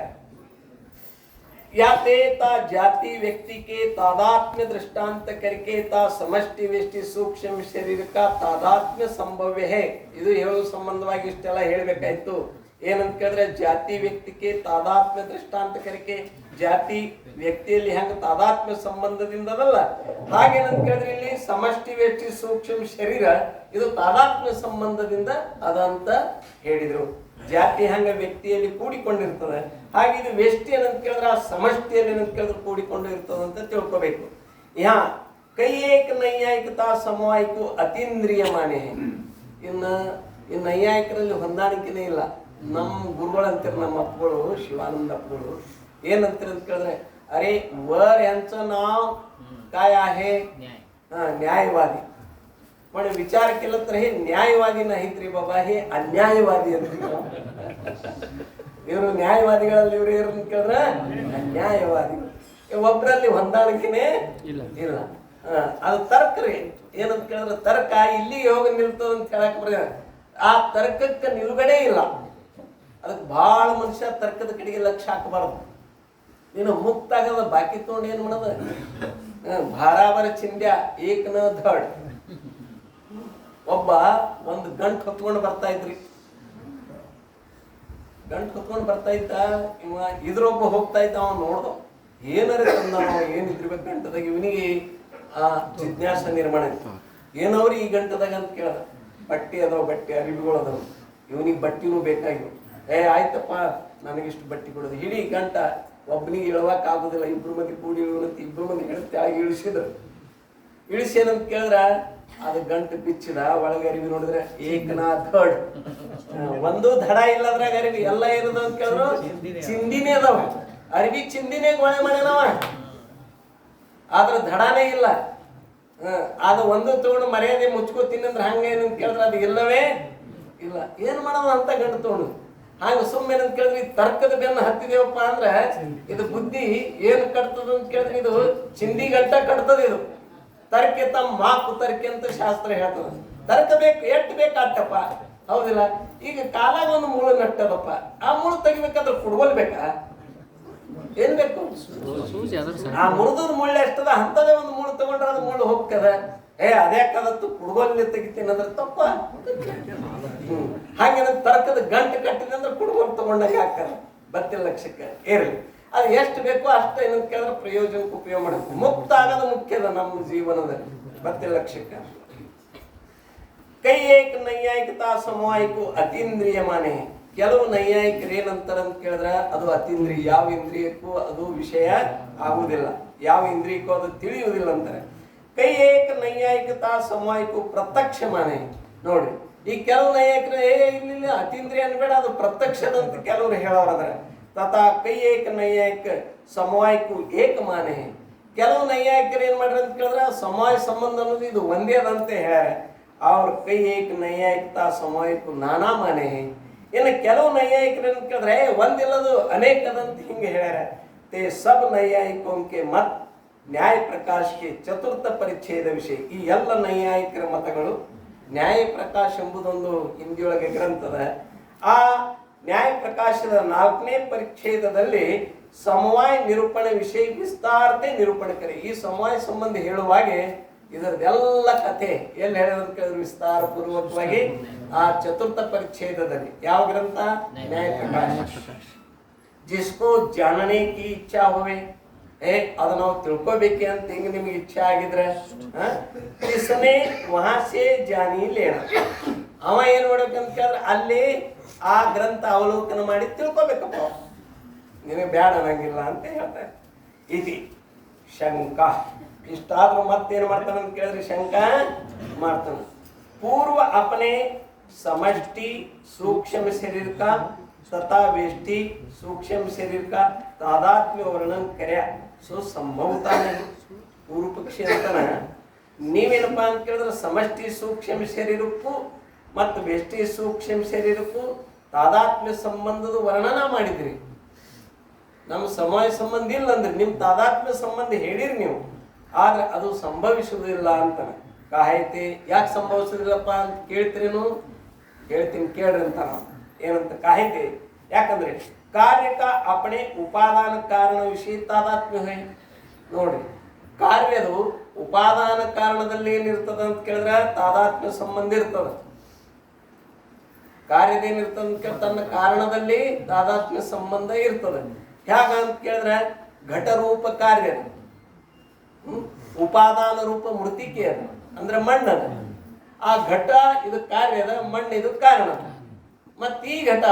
याते ता जाति व्यक्ति के तादात्म्य दृष्टांत करके ता समष्टि व्यष्टि सूक्ष्म शरीर का तादात्म्य संभव्य है ಇದು ಹೇಳು ಸಂಬಂಧವಾಗಿ ಇಷ್ಟೆಲ್ಲ ಹೇಳಬೇಕಾಯ್ತು ಏನಂತ ಕೇಳಿದ್ರೆ ಜಾತಿ ವ್ಯಕ್ತಿಗೆ ತಾದಾತ್ಮ್ಯ ದೃಷ್ಟಾಂತ ಕರಿಕೆ ಜಾತಿ ವ್ಯಕ್ತಿಯಲ್ಲಿ ಹೆಂಗ ತಾದಾತ್ಮ್ಯ ಸಂಬಂಧದಿಂದ ಅದಲ್ಲ ಹಾಗೇನಂತ ಕೇಳಿದ್ರೆ ಇಲ್ಲಿ ಸಮಷ್ಟಿ ವ್ಯಕ್ತಿ ಸೂಕ್ಷ್ಮ ಶರೀರ ಇದು ತಾದಾತ್ಮ್ಯ ಸಂಬಂಧದಿಂದ ಅದಂತ ಹೇಳಿದ್ರು ಜಾತಿ ಹಂಗ ವ್ಯಕ್ತಿಯಲ್ಲಿ ಕೂಡಿಕೊಂಡಿರ್ತದೆ ಹಾಗೆ ಇದು ವ್ಯಷ್ಟಿ ಏನಂತ ಕೇಳಿದ್ರೆ ಆ ಸಮಷ್ಟಿಯಲ್ಲಿ ಏನಂತ ಕೇಳಿದ್ರೆ ಕೂಡಿಕೊಂಡು ಇರ್ತದೆ ಅಂತ ತಿಳ್ಕೋಬೇಕು ಯಾ ಕೈ ಏಕ ನೈಯಾಯಿಕತಾ ಸಮವಾಯಿಕು ಅತೀಂದ್ರಿಯ ಮಾನೆ ಇನ್ನು ಈ ನೈಯಾಯಿಕರಲ್ಲಿ ಹೊಂದಾಣಿಕೆನೇ ಇಲ್ಲ ನಮ್ಮ ಗುರುಗಳು ಅಂತಾರೆ ನಮ್ಮ ಅಪ್ಪಗಳು ಶಿವಾನಂದ ಅಪ್ಪಗಳು ಏನಂತಾರೆ ಅಂತ ಕೇಳಿದ್ರೆ अरे वर यांचं नाव काय आहे न्यायवादी पण विचार केला तर हे न्यायवादी नाहीत रे बाबा हे अन्यायवादी ಅಂತ ಇವರು ನ್ಯಾಯವಾದಿಗಳಲ್ಲಿ ಇವರು ಏನು ಅಂತ ಕೇಳಿದ್ರೆ ಅನ್ಯಾಯವಾದಿ ಒಬ್ಬರಲ್ಲಿ ಹೊಂದಾಣಿಕೆನೇ ಇಲ್ಲ ಅದು ತರ್ಕ ರೀ ಏನಂತ ಕೇಳಿದ್ರೆ ತರ್ಕ ಇಲ್ಲಿಗೆ ಹೋಗಿ ನಿಲ್ತದ ಅಂತ ಹೇಳಕ್ ಬರ ಆ ತರ್ಕಕ್ಕೆ ನಿಲುಗಡೆ ಇಲ್ಲ ಅದಕ್ಕೆ ಬಹಳ ಮನುಷ್ಯ ತರ್ಕದ ಕಡೆಗೆ ಲಕ್ಷ್ಯ ಹಾಕಬಾರ್ದು ನೀನು ಮುಕ್ತ ಆಗದ ಬಾಕಿ ತಗೊಂಡು ಏನ್ ಮಾಡದ ಭಾರಾಬರ ಚಿಂದ್ಯ ಏಕನ ಧಡ್ ಒಬ್ಬ ಒಂದು ಗಂಟು ಹೊತ್ಕೊಂಡು ಬರ್ತಾ ಇದ್ರಿ ಗಂಟು ಹೊತ್ಕೊಂಡು ಬರ್ತಾ ಇದ್ದ ಇವ ಇದ್ರೊಬ್ಬ ಹೋಗ್ತಾ ಇದ್ದ ಅವ ನೋಡ್ದ ಏನಾರ ತಂದ ಏನಿದ್ರಿಬೇಕು ಗಂಟದಾಗ ಇವನಿಗೆ ಆ ಜಿಜ್ಞಾಸ ನಿರ್ಮಾಣ ಇತ್ತು ಏನವ್ರಿ ಈ ಗಂಟದಾಗ ಅಂತ ಕೇಳ್ದ ಬಟ್ಟೆ ಅದಾವ ಬಟ್ಟೆ ಅರಿವಿಗಳು ಅದಾವ ಇವನಿಗೆ ಬಟ್ಟಿನೂ ಬೇಕಾಗಿವು ಆಯ್ತಪ್ಪ ನನಗಿಷ್ಟು ಬಟ್ಟೆ ಕೊಡೋದು ಇಡೀ ಗಂಟ ಒಬ್ಬನಿಗೆ ಇಳವಾಕ ಆಗುದಿಲ್ಲ ಇಬ್ರು ಮಂದಿ ಕೂಡಿ ಇಳುವಂತ ಇಬ್ರು ಮಂದಿ ಹಿಡಿದು ಇಳಿಸಿದ್ರು ಇಳಿಸಿ ಏನಂತ ಕೇಳಿದ್ರ ಅದು ಗಂಟು ಬಿಚ್ಚಿದ ಒಳಗೆ ಅರಿವಿ ನೋಡಿದ್ರೆ ಏಕನಾ ಥರ್ಡ್ ಒಂದು ದಡ ಇಲ್ಲ ಅದ್ರಾಗ ಅರಿವಿ ಎಲ್ಲ ಏನದ ಅಂತ ಕೇಳಿದ್ರು ಚಿಂದಿನೇ ಅದಾವ ಅರಿವಿ ಚಿಂದಿನೇ ಗೋಳೆ ಮಾಡ್ಯಾನವ ಆದ್ರ ದಡಾನೇ ಇಲ್ಲ ಅದು ಒಂದು ತಗೊಂಡು ಮರ್ಯಾದೆ ಮುಚ್ಕೋತೀನಿ ಅಂದ್ರೆ ಹಂಗ ಏನಂತ ಕೇಳಿದ್ರೆ ಅದು ಇಲ್ಲವೇ ಇಲ್ಲ ಏನ್ ಮಾಡೋದು ಅಂತ ಗಂಟು ತಗೊಂಡು ಹಾಗ ಸುಮ್ಮನೆ ಅಂತ ಕೇಳಿದ್ರಿ ತರ್ಕದ ಬೆನ್ನ ಹತ್ತಿದೇವಪ್ಪ ಅಂದ್ರೆ ಇದು ಬುದ್ಧಿ ಏನು ಕಟ್ತದ ಅಂತ ಕೇಳಿದ್ರೆ ಇದು ಚಿಂದಿ ಗಂಟ ಕಟ್ತದ ಇದು ತರ್ಕೆ ತಮ್ಮ ಮಾಕು ತರ್ಕೆ ಅಂತ ಶಾಸ್ತ್ರ ಹೇಳ್ತದ ತರ್ಕ ಬೇಕು ಎಷ್ಟು ಬೇಕಾಟಪ್ಪ ಹೌದಿಲ್ಲ ಈಗ ಕಾಲಾಗ ಒಂದು ಮುಳು ನಟ್ಟದಪ್ಪ ಆ ಮುಳು ತೆಗಿಬೇಕಾದ್ರೆ ಕುಡ್ಗೋಲ್ ಬೇಕಾ ಏನ್ ಬೇಕು ಆ ಮುರಿದ ಮುಳ್ಳು ಎಷ್ಟದ ಅಂತದೇ ಒಂದು ಮುಳು ತಗೊಂಡ್ರೆ ಅದು ಮುಳ್ಳು ಹೋಗ್ತದ ಅದ್ಯಾಕದತ್ತು ಕುಡ್ಗೋಲ್ಲಿ ತೆಗಿತೀನಿ ಅಂದ್ರೆ ತಪ್ಪ ಹಾಗೇನ ತರ್ಕದ ಗಂಟು ಕಟ್ಟಿದೆ ಅಂದ್ರೆ ಕುಡ್ಗೋಲ್ ತಗೊಂಡಾಗ ಹಾಕದ ಬತ್ತಿಲ್ಲ ಲಕ್ಷಕ್ಕೆ ಏರಲಿ ಅದು ಎಷ್ಟು ಬೇಕೋ ಅಷ್ಟ ಏನಂತ ಕೇಳಿದ್ರೆ ಪ್ರಯೋಜನಕ್ಕೆ ಉಪಯೋಗ ಮಾಡಬೇಕು ಮುಕ್ತ ಆಗೋದು ಮುಖ್ಯದ ನಮ್ಮ ಜೀವನದಲ್ಲಿ ಬತ್ತಿಲ್ಲ ಲಕ್ಷಕ್ಕೆ ಕೈ ಏಕ ನೈಯಾಯಿಕತಾ ಸಮವಾಯಿಕು ಅತೀಂದ್ರಿಯ ಮಾನೆ ಕೆಲವು ನೈಯಾಯಿಕರು ಏನಂತಾರ ಅಂತ ಕೇಳಿದ್ರೆ ಅದು ಅತೀಂದ್ರಿಯ ಯಾವ ಇಂದ್ರಿಯಕ್ಕೂ ಅದು ವಿಷಯ ಆಗುವುದಿಲ್ಲ ಯಾವ ಇಂದ್ರಿಯಕ್ಕೂ ಅದು ತಿಳಿಯುವುದಿಲ್ಲ ಅಂತಾರೆ ಕೈ ಏಕ ನೈಯಾಯಿಕತಾ ಸಮವಾಯಿಕು ಪ್ರತ್ಯಕ್ಷ ಮಾನೆ ನೋಡ್ರಿ ಈ ಕೆಲವು ನೈಯಾಯಿಕರು ಇಲ್ಲ ಅತೀಂದ್ರಿಯ ಅನ್ಬೇಡ ಅದು ಪ್ರತ್ಯಕ್ಷದಂತ ಕೆಲವರು ಹೇಳೋರಾದ್ರೆ ತಥಾ ಕೈ ಏಕ ನೈಯಾಯಿಕ ಸಮವಾಯಿಕು ಏಕ ಮಾನೆ ಕೆಲವು ನೈಯಾಯಿಕರು ಏನ್ ಮಾಡ್ರಿ ಅಂತ ಕೇಳಿದ್ರೆ ಸಮವಾಯ ಸಂಬಂಧ ಅನ್ನೋದು ಇದು ಒಂದೇ ಅದಂತೆ ಹೇಳ್ಯಾರ ಅವ್ರ ಕೈ ಏಕ ನೈಯಾಯಿಕತಾ ಸಮವಾಯಿಕು ನಾನಾ ಮಾನೆ ಇನ್ನು ಕೆಲವು ನೈಯಾಯಿಕರು ಅಂತ ಕೇಳಿದ್ರೆ ಒಂದಿಲ್ಲದು ಅನೇಕದಂತ ಹಿಂಗೆ ಹೇಳ್ಯಾರ ತೇ ಸಬ್ ನೈಯಾಯಿಕೋಂಕೆ ಮತ್ ನ್ಯಾಯ ಪ್ರಕಾಶಕ್ಕೆ ಚತುರ್ಥ ಪರಿಚ್ಛೇದ ವಿಷಯ ಈ ಎಲ್ಲ ನೈಯಾಯಿಕರ ಮತಗಳು ನ್ಯಾಯ ಪ್ರಕಾಶ ಎಂಬುದೊಂದು ಹಿಂದಿಯೊಳಗೆ ಗ್ರಂಥದ ಆ ನ್ಯಾಯ ಪ್ರಕಾಶದ 4ನೇ ಪರಿಚ್ಛೇದದಲ್ಲಿ ಸಮವಾಯ ನಿರೂಪಣೆ ವಿಷಯ ವಿಸ್ತಾರತೆ ನಿರೂಪಣೆ ಈ ಸಮವಾಯ ಸಂಬಂಧ ಹೇಳುವಾಗೆ ಇದರದೆಲ್ಲ ಕಥೆ ಎಲ್ಲಿ ಹೇಳಿದ್ರು ಕೇಳಿದ್ರು ವಿಸ್ತಾರ ಪೂರ್ವಕವಾಗಿ ಆ ಚತುರ್ಥ ಪರಿಚ್ಛೇದದಲ್ಲಿ ಯಾವ ಗ್ರಂಥ ನ್ಯಾಯ ಪ್ರಕಾಶ ಜಿಸ್ಕೋ ಜಾಣನೆ ಕಿ ಇಚ್ಛಾ ಹೋವೆ ಅದು ನಾವು ತಿಳ್ಕೋಬೇಕೆ ಅಂತ ಹಿಂಗ ನಿಮ್ಗೆ ಇಚ್ಛೆ ಆಗಿದ್ರೆ ಕಿಸನೆ ವಹಾಸೆ ಜಾನಿ ಲೇಣ ಅವ ಏನ್ ಮಾಡ್ಬೇಕಂತ ಕೇಳಿದ್ರೆ ಅಲ್ಲಿ ಆ ಗ್ರಂಥ ಅವಲೋಕನ ಮಾಡಿ ತಿಳ್ಕೊಬೇಕಪ್ಪ ನಿನಗೆ ಬ್ಯಾಡ ಅನ್ನಂಗಿಲ್ಲ ಅಂತ ಹೇಳ್ತಾರೆ ಇತಿ ಶಂಕ ಇಷ್ಟಾದ್ರೂ ಮತ್ತೇನು ಮಾಡ್ತಾನೆ ಅಂತ ಕೇಳಿದ್ರೆ ಶಂಕ ಮಾಡ್ತಾನೆ पूर्व अपने समष्टि सूक्ष्म शरीर का तथा वेष्टि सूक्ष्म शरीर का तादात्म्य वर्णन कर्या सो संभवता नहीं पूर्व पक्षी अंतನ ನೀವೇನಪ್ಪ ಅಂತ ಕೇಳಿದ್ರೆ ಸಮಷ್ಟಿ ಸೂಕ್ಷ್ಮ ಶರೀರಕ್ಕೂ ಮತ್ತು ವ್ಯಷ್ಟಿ ಸೂಕ್ಷ್ಮ ಶರೀರಕ್ಕೂ ತಾದಾತ್ಮ್ಯ ಸಂಬಂಧದ ವರ್ಣನ ಮಾಡಿದ್ರಿ ನಮ್ಮ ಸಮಯ ಸಂಬಂಧ ಇಲ್ಲ ಅಂದ್ರೆ ನಿಮ್ಮ ತಾದಾತ್ಮ್ಯ ಸಂಬಂಧ ಹೇಳಿರಿ ನೀವು ಆದ್ರೆ ಅದು ಸಂಭವಿಸುವುದಿಲ್ಲ ಅಂತಾನೆ ಕಾಯತೆ ಯಾಕೆ ಸಂಭವಿಸುದಿಲ್ಲಪ್ಪ ಅಂತ ಕೇಳ್ತೀರೇನು ಹೇಳ್ತೀನಿ ಕೇಳ್ರಿ ಅಂತ ಏನಂತ ಕಾಯತೆ ಯಾಕಂದ್ರೆ कार्य का अपने उपादान कारण विषय ताದಾತ್ಮ್ಯ है ನೋಡಿ ಕಾರ್ಯದು ಉಪಾದಾನ ಕಾರಣದಲ್ಲಿ ಏನಿರ್ತದ ಅಂತ ಕೇಳಿದ್ರೆ ತಾದಾತ್ಮ್ಯ ಸಂಬಂಧ ಇರ್ತದ ಕಾರ್ಯದೇನಿರ್ತದ ಅಂತ ಕೇಳಿದ್ರೆ ತನ್ನ ಕಾರಣದಲ್ಲಿ ತಾದಾತ್ಮ್ಯ ಸಂಬಂಧ ಇರ್ತದೆ ಹೇಗ ಅಂತ ಕೇಳಿದ್ರೆ ಘಟ ರೂಪ ಕಾರ್ಯ ಉಪಾದಾನ ರೂಪ ಮೃತಿಕೆ ಅದು ಅಂದ್ರೆ ಮಣ್ಣದ ಆ ಘಟ ಇದು ಕಾರ್ಯದ ಮಣ್ಣು ಇದು ಕಾರಣ ಮತ್ತು ಈ ಘಟ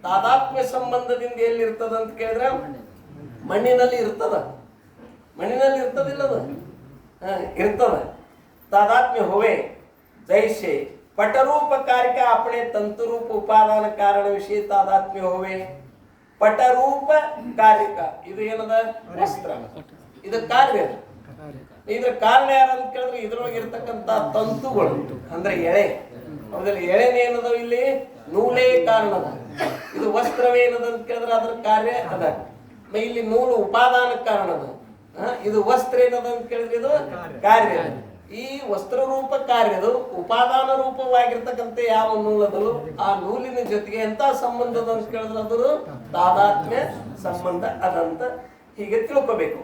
ತಾದಾತ್ಮ್ಯ ಸಂಬಂಧದಿಂದ ಎಲ್ಲಿರ್ತದ ಅಂತ ಕೇಳಿದ್ರೆ ಮಣ್ಣಿನಲ್ಲಿ ಇರ್ತದ ಮಣ್ಣಿನಲ್ಲಿ ಇರ್ತದಿಲ್ಲ ಅದು ಇರ್ತದ तादात्म्य होवे जैसे पटरूप कार्य का अपने तंतुरूप उपादान कारण विषय तादात्म्य होवे पटरूप कार्य का ಇದು ಏನದ ವಸ್ತ್ರ ಇದು ಕಾರ್ಯ ಇದರ ಕಾರಣ ಯಾರು ಅಂತ ಕೇಳಿದ್ರೆ ಇದರೊಳಗೆ ಇರತಕ್ಕಂತ ತಂತುಗಳು ಅಂದ್ರೆ ಎಳೆ ಹೌದಲ್ಲ ಎಳೆನೇ ಏನದ ಇಲ್ಲಿ ನೂಲೇ ಕಾರಣ ಇದು ವಸ್ತ್ರವೇನದ ಅಂತ ಕೇಳಿದ್ರೆ ಅದರ ಕಾರ್ಯ ಅದ ಇಲ್ಲಿ ನೂಲು ಉಪಾದಾನ ಕಾರಣ ಅದ ಇದು ವಸ್ತ್ರ ಏನದ ಅಂತ ಕೇಳಿದ್ರೆ ಇದು ಕಾರ್ಯ ಈ ವಸ್ತ್ರ ರೂಪ ಕಾರ್ಯದು ಉಪಾದಾನ ರೂಪವಾಗಿರ್ತಕ್ಕಂಥ ಯಾವ ನೂಲದಲು ಆ ನೂಲಿನ ಜೊತೆಗೆ ಎಂತ ಸಂಬಂಧದ ಅಂತ ಕೇಳಿದ್ರೆ ಅದು ತಾದಾತ್ಮ್ಯ ಸಂಬಂಧ ಅದಂತ ಹೀಗೆ ತಿಳ್ಕೋಬೇಕು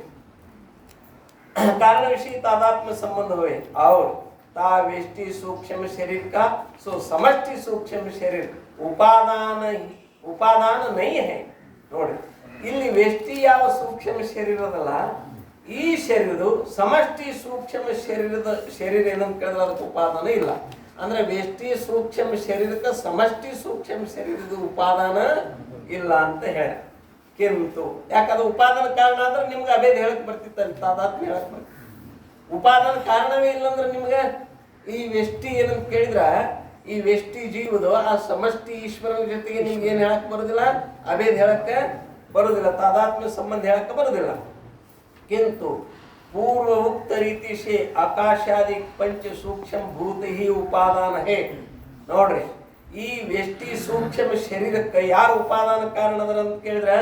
कारण विषय तादात्म्य संबंध हुए और ता वेष्टि सूक्ष्म शरीर का सो समष्टि सूक्ष्म शरीर उपादान नहीं है ನೋಡಿ ಇಲ್ಲಿ ವೇಷ್ಟಿ ಯಾವ ಸೂಕ್ಷ್ಮ ಶರೀರದಲ್ಲ ಈ ಶರೀರದು ಸಮಷ್ಟಿ ಸೂಕ್ಷ್ಮ ಶರೀರ ಏನಂತ ಕೇಳಿದ್ರೆ ಅದಕ್ಕೆ ಉಪಾದಾನ ಇಲ್ಲ ಅಂದ್ರೆ ವೇಷ್ಟಿ ಸೂಕ್ಷ್ಮ ಶರೀರಕ್ಕೆ ಸಮಷ್ಟಿ ಸೂಕ್ಷ್ಮ ಶರೀರದ ಉಪಾದಾನ ಇಲ್ಲ ಅಂತ ಹೇಳ किंतु ಯಾಕಂದ್ರೆ ಉಪಾದಾನ ಕಾರಣ ಅಂದ್ರೆ ನಿಮಗೆ ಅಭೇದ ಹೇಳಕ್ ಬರ್ತಿತ್ತಲ್ಲ ತಾದಾತ್ಮ್ಯ ಹೇಳಕ್ ಬರ್ತಿತ್ತು ಉಪಾದಾನ ಕಾರಣವೇ ಇಲ್ಲ ಅಂದ್ರೆ ನಿಮಗೆ ಈ ವ್ಯಷ್ಟಿ ಏನಂತ ಕೇಳಿದ್ರ ಈ ವ್ಯಷ್ಟಿ ಜೀವದು ಆ ಸಮಷ್ಟಿ ಈಶ್ವರನ ಜೊತೆಗೆ ನಿಮ್ಗೆ ಏನು ಹೇಳಕ್ ಬರೋದಿಲ್ಲ ಅಭೇದ ಹೇಳಕ್ಕೆ ಬರೋದಿಲ್ಲ ತಾದಾತ್ಮ್ಯ ಸಂಬಂಧ ಹೇಳಕ್ಕೆ ಬರೋದಿಲ್ಲ किंतु पूर्व उक्त रीति से आकाशादि पंच सूक्ष्म भूत ही उपादान है ನೋಡ್ರಿ ಈ ವ್ಯಷ್ಟಿ ಸೂಕ್ಷ್ಮ ಶರೀರಕ್ಕೆ ಯಾರು ಉಪಾದಾನ ಕಾರಣ ಅದರ ಅಂತ ಕೇಳಿದ್ರೆ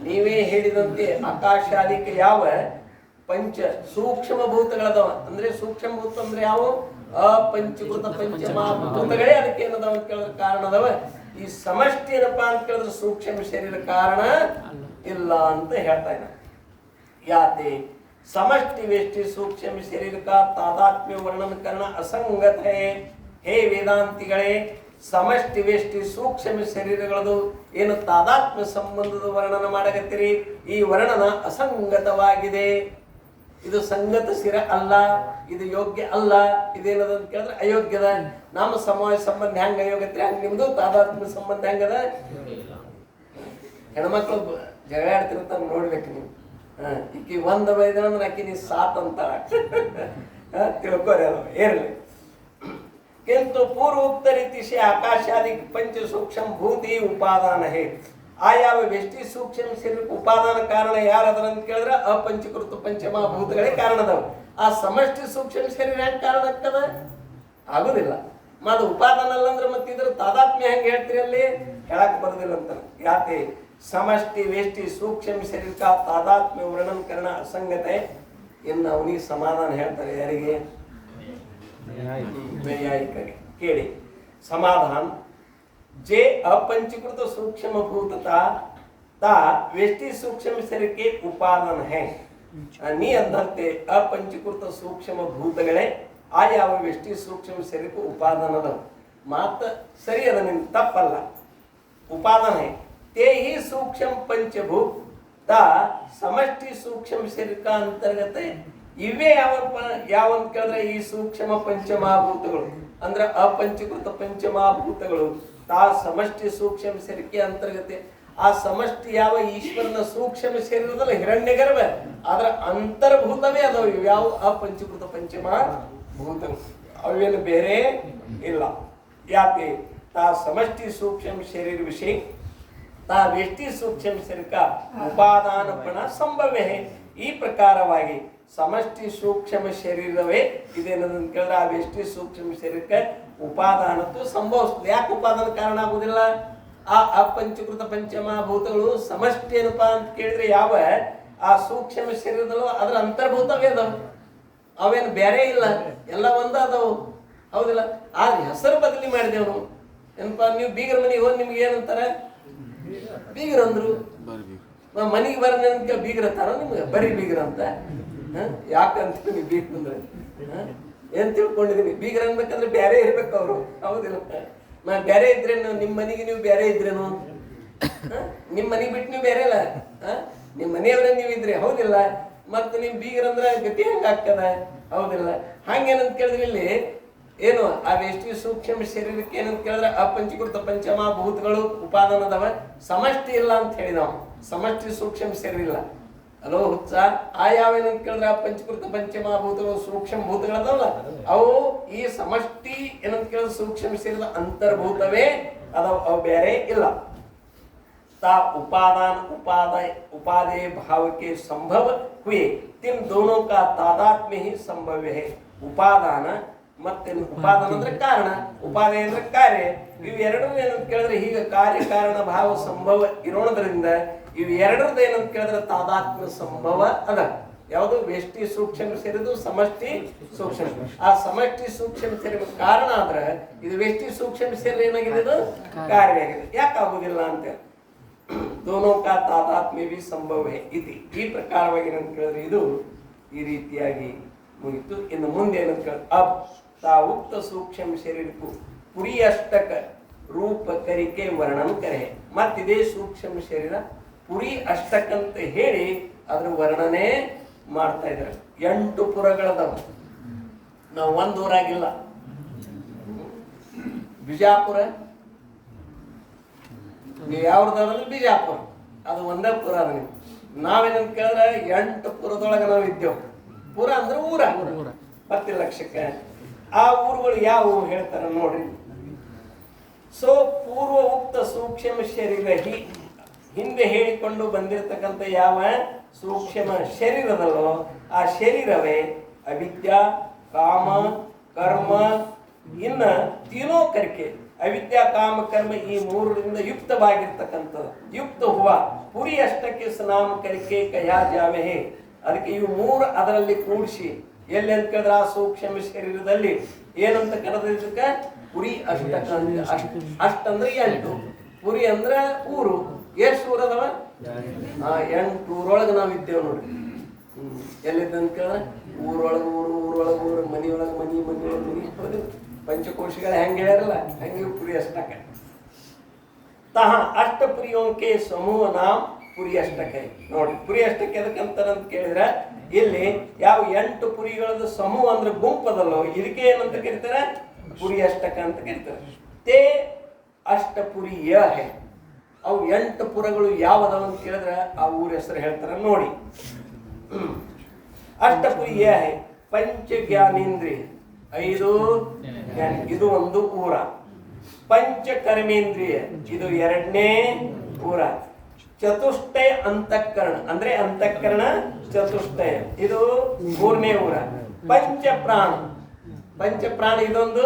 ನೀವೇ ಹೇಳಿದಂತೆ ಆಕಾಶಾದಿಕ್ಕೆ ಯಾವ ಪಂಚ ಸೂಕ್ಷ್ಮ ಭೂತಗಳದಾವ ಅಂದ್ರೆ ಸೂಕ್ಷ್ಮ ಭೂತ ಅಂದ್ರೆ ಯಾವ ಅಪಂಚಕೃತ ಪಂಚಮಹಾಭೂತಗಳೇ ಅದಕ್ಕೆ ಏನದಾವ ಅಂತ ಕೇಳಿದ್ರೆ ಕಾರಣ ಅದಾವ ಈ ಸಮಷ್ಟಿ ಏನಪ್ಪಾ ಅಂತ ಕೇಳಿದ್ರೆ ಸೂಕ್ಷ್ಮ ಶರೀರ ಕಾರಣ ಇಲ್ಲ ಅಂತ ಹೇಳ್ತಾ ಇದ್ದಾರೆ याते समष्टि वेष्टि सूक्ष्म शरीर का तादात्म्य वर्णन करना असंगत है हे वेदांतिगळे समष्टि वेष्टि सूक्ष्म शरीरಗಳದು ಏನು ತಾದಾತ್ಮ್ಯ ಸಂಬಂಧದ ವರ್ಣನ ಮಾಡಕತ್ತೀರಿ ಈ ವರ್ಣನ ಅಸಂಗತವಾಗಿದೆ ಇದು ಸಂಗತ ಸಿರ ಅಲ್ಲ ಇದು ಯೋಗ್ಯ ಅಲ್ಲ ಇದೇನದ ಅಂತ ಕೇಳಿದ್ರೆ ಅಯೋಗ್ಯದ ನಮ್ಮ ಸಮವಾಯ ಸಂಬಂಧ ಹೆಂಗ ಅಯೋಗ್ಯತ್ರಿ ಹಂಗ ನಿಮ್ದು ತಾದಾತ್ಮ್ಯ ಸಂಬಂಧ ಹೆಂಗದ ಹೆಣ್ಮಕ್ಳು ಜಗಳ ಆಡ್ತಿರ್ತಾರ ನೋಡ್ಬೇಕು ನೀವು ಈಕಿ ಒಂದ ಬೈದ ಅಂದ್ರೆ ಆಕಿ ನೀ ಸಾತ್ ಅಂತಾಳ ತಿಳ್ಕೊರಿ ಅದು ಇರಲಿ किंतु पूर्वोक्त रीति से आकाशादि पंच सूक्ष्म भूत ही उपादान है आया व्यष्टि सूक्ष्म शरीर उपादान कारण यारदर ಅಂತ ಕೇಳಿದ್ರೆ ಅಪಂಚಕೃತ ಪಂಚಮಹಾಭೂತಗಳೇ ಕಾರಣ ಅದಾವ ಆ ಸಮಷ್ಟಿ ಸೂಕ್ಷ್ಮ ಶರೀರ ಹೆಂಗ್ ಕಾರಣ ಆಗ್ತದ ಆಗುದಿಲ್ಲ ಅದು ಉಪಾದಾನ ಅಲ್ಲ ಅಂದ್ರೆ ಮತ್ತೆ ಇದ್ರ ತಾದಾತ್ಮ್ಯ ಹೆಂಗ್ ಹೇಳ್ತೀರಿ ಅಲ್ಲಿ ಹೇಳಕ್ ಬರೋದಿಲ್ಲ ಅಂತ ಯಾಕೆ समष्टि वेष्टि सूक्ष्म शरीर का तादात्म्य वर्णन करना असंगत है इन अवनी समाधान ಹೇಳ್ತಾರೆ ಯಾರಿಗೆ न्यायिकರಿಗೆ ಕೇಳಿ समाधान जे अपंचीकृत सूक्ष्म भूतता ता वेष्टि सूक्ष्म शरीर के उपादान है ನೀ ಅಂದಂತೆ ಅಪಂಚೀಕೃತ ಸೂಕ್ಷ್ಮ ಭೂತಗಳೇ ಆ ಯಾವ ವ್ಯಷ್ಟಿ ಸೂಕ್ಷ್ಮ ಶರೀರಕ್ಕೆ ಉಪಾದಾನದ ಮಾತ ಸರಿ ಅದ ನಿನ್ ತಪ್ಪಲ್ಲ ಉಪಾದಾನ है ते ही सूक्ष्म पंचभूत ता समष्टि सूक्ष्म शरीर का अंतर्गत इवे ಯಾವ ಅಂತ ಕೇಳಿದ್ರೆ ಈ ಸೂಕ್ಷ್ಮ ಪಂಚಮಹಾಭೂತಗಳು ಅಂದ್ರೆ ಅಪಂಚಕೃತ ಪಂಚಮಹಾಭೂತಗಳು ತಾ ಸಮಷ್ಟಿ ಸೂಕ್ಷ್ಮ ಶರೀರಕ್ಕೆ ಅಂತರ್ಗತ ಆ ಸಮಷ್ಟಿ ಯಾವ ಈಶ್ವರನ ಸೂಕ್ಷ್ಮ ಶರೀರದಲ್ಲಿ ಹಿರಣ್ಯಗರ್ಭ ಅದರ ಅಂತರ್ಭೂತವೇ ಅದಾವ ಯಾವ ಅಪಂಚಕೃತ ಪಂಚಮಹಾಭೂತಗಳು ಅವೇನು ಬೇರೆ ಇಲ್ಲ ಯಾಕೆ ತಾ ಸಮಷ್ಟಿ ಸೂಕ್ಷ್ಮ ಶರೀರ ವಿಷಯ ತಾ ವ್ಯಷ್ಟಿ ಸೂಕ್ಷ್ಮ ಶರೀರ ಉಪಾದಾನಪಣ ಸಂಭವ್ಯ है ಈ ಪ್ರಕಾರವಾಗಿ ಸಮಷ್ಟಿ ಸೂಕ್ಷ್ಮ ಶರೀರವೇ ಇದೇನಂತ ಕೇಳಿದ್ರೆ ಆ ವ್ಯಷ್ಟಿ ಸೂಕ್ಷ್ಮ ಶರೀರಕ್ಕೆ ಉಪಾದಾನತ್ತು ಸಂಭವಿಸ್ತದೆ ಯಾಕೆ ಉಪಾದಾನ ಕಾರಣ ಆಗುದಿಲ್ಲ ಆ ಅಪಂಚಕೃತ ಪಂಚಮಹಾಭೂತಗಳು ಸಮಷ್ಟಿ ಏನಪ್ಪಾ ಅಂತ ಕೇಳಿದ್ರೆ ಯಾವ ಆ ಸೂಕ್ಷ್ಮ ಶರೀರದಲ್ಲೂ ಅದರ ಅಂತರ್ಭೂತವೇ ಅದಾವ ಅವೇನು ಬೇರೆ ಇಲ್ಲ ಎಲ್ಲ ಒಂದ ಅದಾವು ಹೌದಿಲ್ಲ ಆದ್ರೆ ಹೆಸರು ಬದಲಿ ಮಾಡಿದೆವು ಏನಪ್ಪಾ ನೀವು ಬೀಗರ ಮನೆಗೆ ಹೋಗಿ ನಿಮ್ಗೆ ಏನಂತಾರೆ ಬೀಗ್ರಂದ್ರು. ಮನೆಗೆ ಬರ ನನಗೆ ಬೀಗ್ರತಾರ ನಿಮ್ಗೆ ಬರೀ ಬೀಗ್ರ ಅಂತ ಯಾಕಂತ ನೀವು ಬೀಗ್ರಂದ್ರೆ ಏನ್ ತಿಳ್ಕೊಂಡಿದೀನಿ? ಬೀಗ್ರ ಅನ್ಬೇಕಂದ್ರೆ ಬೇರೆ ಇರ್ಬೇಕು ಅವರು, ಹೌದಿಲ್ಲ? ನಾ ಬೇರೆ ಇದ್ರೇನು? ನಿಮ್ಮ ಮನೆಗೆ ನೀವು ಬೇರೆ ಇದ್ರೇನು? ನಿಮ್ಮ ಮನೆಗೆ ಬಿಟ್ಟು ನೀವು ಬೇರೆ ಇಲ್ಲ, ನಿಮ್ಮ ಮನೆಯವ್ರ ನೀವು ಇದ್ರಿ, ಹೌದಿಲ್ಲ? ಮತ್ತೆ ನಿಮ್ ಬೀಗ್ರಂದ್ರ ಗತಿ ಹಂಗಾಗ್ತದ, ಹೌದಿಲ್ಲ? ಹಂಗೇನಂತ ಕೇಳಿದ್ರೆ ಇಲ್ಲಿ ಏನು ಆ ವ್ಯಷ್ಟಿ ಸೂಕ್ಷ್ಮ ಶರೀರಕ್ಕೆ ಏನಂತ ಕೇಳಿದ್ರೆ ಅಪಂಚೀಕೃತ ಪಂಚಮಭೂತಗಳು ಉಪಾದಾನದವ, ಸಮಷ್ಟಿ ಇಲ್ಲ ಅಂತ ಹೇಳಿ ನಾವು. ಸಮಷ್ಟಿ ಸೂಕ್ಷ್ಮ ಶರೀರ ಇಲ್ಲ. ಅಲೋ ಹುಚ್ಚ, ಆ ಯಾವೇನಂತ ಕೇಳಿದ್ರೆ ಪಂಚಕೃತ ಪಂಚಮಭೂತಗಳು ಸೂಕ್ಷ್ಮ ಭೂತಗಳದವಲ್ಲ, ಅವು ಈ ಸಮಷ್ಟಿ ಏನಂತ ಕೇಳಿದ್ರೆ ಸೂಕ್ಷ್ಮ ಶರೀರದ ಅಂತರ್ಭೂತವೇ ಅದಾವ, ಅವು ಬೇರೆ ಇಲ್ಲ. ता उपादान उपादेय भाव के संभव हुए, तीन दोनों का तादात्म्य ही संभव्य है. ಉಪಾದಾನ ಮತ್ತೆ ಉಪಾದಾನ ಅಂದ್ರೆ ಕಾರಣ, ಉಪಾದೇಯ ಅಂದ್ರೆ ಕಾರ್ಯ. ಇವು ಎರಡರದ್ದು ಏನಂತ ಕೇಳಿದ್ರೆ ಹೀಗೆ ಕಾರ್ಯ ಕಾರಣ ಭಾವ ಸಂಭವ ಇರೋದ್ರಿಂದ ಇವು ಎರಡರದ್ದು ಏನಂತ ಕೇಳಿದ್ರೆ ತಾದಾತ್ಮ್ಯ ಸಂಭವ ಅದ. ಯಾವುದು? ವ್ಯಷ್ಟಿ ಸೂಕ್ಷ್ಮ ಸೇರಿದು ಸಮಷ್ಟಿ ಸೂಕ್ಷ್ಮ. ಆ ಸಮಷ್ಟಿ ಸೂಕ್ಷ್ಮ ಸೇರಿದ ಕಾರಣ ಆದ್ರೆ ಇದು ವ್ಯಷ್ಟಿ ಸೂಕ್ಷ್ಮ ಸೇರಿ ಏನಾಗಿದೆ? ಇದು ಕಾರ್ಯ ಆಗಿದೆ. ಯಾಕೆ ಆಗುದಿಲ್ಲ ಅಂತ? दोनों का तादात्म्य भी संभव है इति. ಈ ಪ್ರಕಾರವಾಗಿ ಏನಂತ ಕೇಳಿದ್ರೆ ಇದು ಈ ರೀತಿಯಾಗಿ ಮುಗಿತು. ಇನ್ನು ಮುಂದೆ ಏನಂತ ಕೇಳಿದ್ರೆ ಅಬ್ ತಾ ಉಕ್ತ ಸೂಕ್ಷ್ಮ ಶರೀರಕ್ಕೂ ಪುರಿ ಅಷ್ಟಕ ರೂಪ ಕರಿಕೆ ವರ್ಣನ ಕರೆ. ಮತ್ತಿದೇ ಸೂಕ್ಷ್ಮ ಶರೀರ ಪುರಿ ಅಷ್ಟಕ ಅಂತ ಹೇಳಿ ಅದ್ರ ವರ್ಣನೆ ಮಾಡ್ತಾ ಇದ್ದಾರೆ. 8 ಪುರಗಳದವ. ನಾವು ಒಂದು ಊರಾಗಿಲ್ಲ. ಬಿಜಾಪುರ ನೀವು ಯಾವ್ದಾದ್ರೆ ಬಿಜಾಪುರ, ಅದು ಒಂದೇ ಪುರ ಅದ. ನೀವು ನಾವೇನಂತ ಕೇಳಿದ್ರೆ 8 ಪುರದೊಳಗೆ ನಾವು ಇದ್ದೇವೆ. ಪುರ ಅಂದ್ರೆ ಊರ, 10 ಲಕ್ಷಕ್ಕೆ. ಆ ಊರುಗಳು ಯಾವುವು ಹೇಳ್ತಾರೆ ನೋಡ್ರಿ. ಸೊ ಪೂರ್ವ ಉಕ್ತ ಸೂಕ್ಷ್ಮ ಶರೀರ ಹಿಂದೆ ಹೇಳಿಕೊಂಡು ಬಂದಿರತಕ್ಕಂಥ ಯಾವ ಸೂಕ್ಷ್ಮ ಶರೀರದಲ್ಲೋ ಆ ಶರೀರವೇ ಅವಿದ್ಯಾ ಕಾಮ ಕರ್ಮ ಇನ್ನ ತೀನೋ ಕರಿಕೆ. ಅವಿದ್ಯಾ ಕಾಮ ಕರ್ಮ ಈ ಮೂರರಿಂದ ಯುಕ್ತವಾಗಿರ್ತಕ್ಕಂಥದ್ದು. ಯುಕ್ತ ಹುವ ಪುರಿ ಅಷ್ಟಕ್ಕೆ ಸ್ನಾಮ ಕರಿಕೆ ಕಯಾ ಜಾವೆ. ಅದಕ್ಕೆ ಇವು ಮೂರು ಅದರಲ್ಲಿ ಕೂಡಿಸಿ ಎಲ್ಲಿ ಅಂತ ಕೇಳಿದ್ರೆ ಆ ಸೂಕ್ಷ್ಮ ಶರೀರದಲ್ಲಿ ಏನಂತ ಕರೆದಿದ್ದಕ್ಕೆ ಪುರಿ ಅಷ್ಟಕ. ಅಷ್ಟ ಅಂದ್ರೆ 8, ಪುರಿ ಅಂದ್ರೆ ಊರು. ಎಷ್ಟು ಊರು ಅದಾವ? 8 ಊರೊಳಗೆ ನಾವು ಇದ್ದೇವೆ ನೋಡ್ರಿ. ಎಲ್ಲಿದ್ದಂತ ಕೇಳಿದ್ರೆ ಊರೊಳಗೆ ಊರು, ಊರೊಳಗೆ ಊರು, ಮನಿಯೊಳಗೆ ಮನಿ, ಮನಿಯೊಳಗೆ ಮನಿ. ಹೌದು, ಪಂಚಕೋಶಗಳ ಹೆಂಗೆ ಹೇಳ್ಯಾರಲ್ಲ ಹಂಗೆ ಪುರಿ ಅಷ್ಟಕ. ತಹ ಅಷ್ಟಪುರಿಯೋಂಕೆ ಸಮೂಹ ನಾಮ್ ಪುರಿ ಅಷ್ಟಕ. ನೋಡಿ ಪುರಿ ಅಷ್ಟಕ ಎದಕ್ಕಂತಾರಂತ ಕೇಳಿದ್ರೆ ಇಲ್ಲಿ ಯಾವ 8 ಪುರಿಗಳದ ಸಮೂಹ ಅಂದ್ರೆ ಗುಂಪದಲ್ಲೋ ಇದಕ್ಕೆ ಏನಂತ ಕರೀತಾರೆ? ಪುರಿ ಅಷ್ಟಕ ಅಂತ ಕರೀತಾರೆ. ತೇ ಅಷ್ಟಪುರಿಯ ಹೇ. ಅವು 8 ಪುರಗಳು ಯಾವದವ ಅಂತ ಕೇಳಿದ್ರೆ ಆ ಊರ ಹೆಸರು ಹೇಳ್ತಾರೆ ನೋಡಿ. ಅಷ್ಟಪುರಿಯ ಹೇ ಪಂಚ ಜ್ಞಾನೇಂದ್ರಿಯ 5 ಇದು ಒಂದು ಊರ. ಪಂಚ ಕರ್ಮೇಂದ್ರಿಯ ಇದು 2ನೇ ಊರ. ಚತುಷ್ಟಯ ಅಂತಃಕರಣ ಅಂದ್ರೆ ಅಂತಃಕರಣ ಚತುಷ್ಟಯ ಇದು 3ನೇ ಊರ. ಪಂಚ ಪ್ರಾಣ, ಪಂಚ ಪ್ರಾಣ ಇದೊಂದು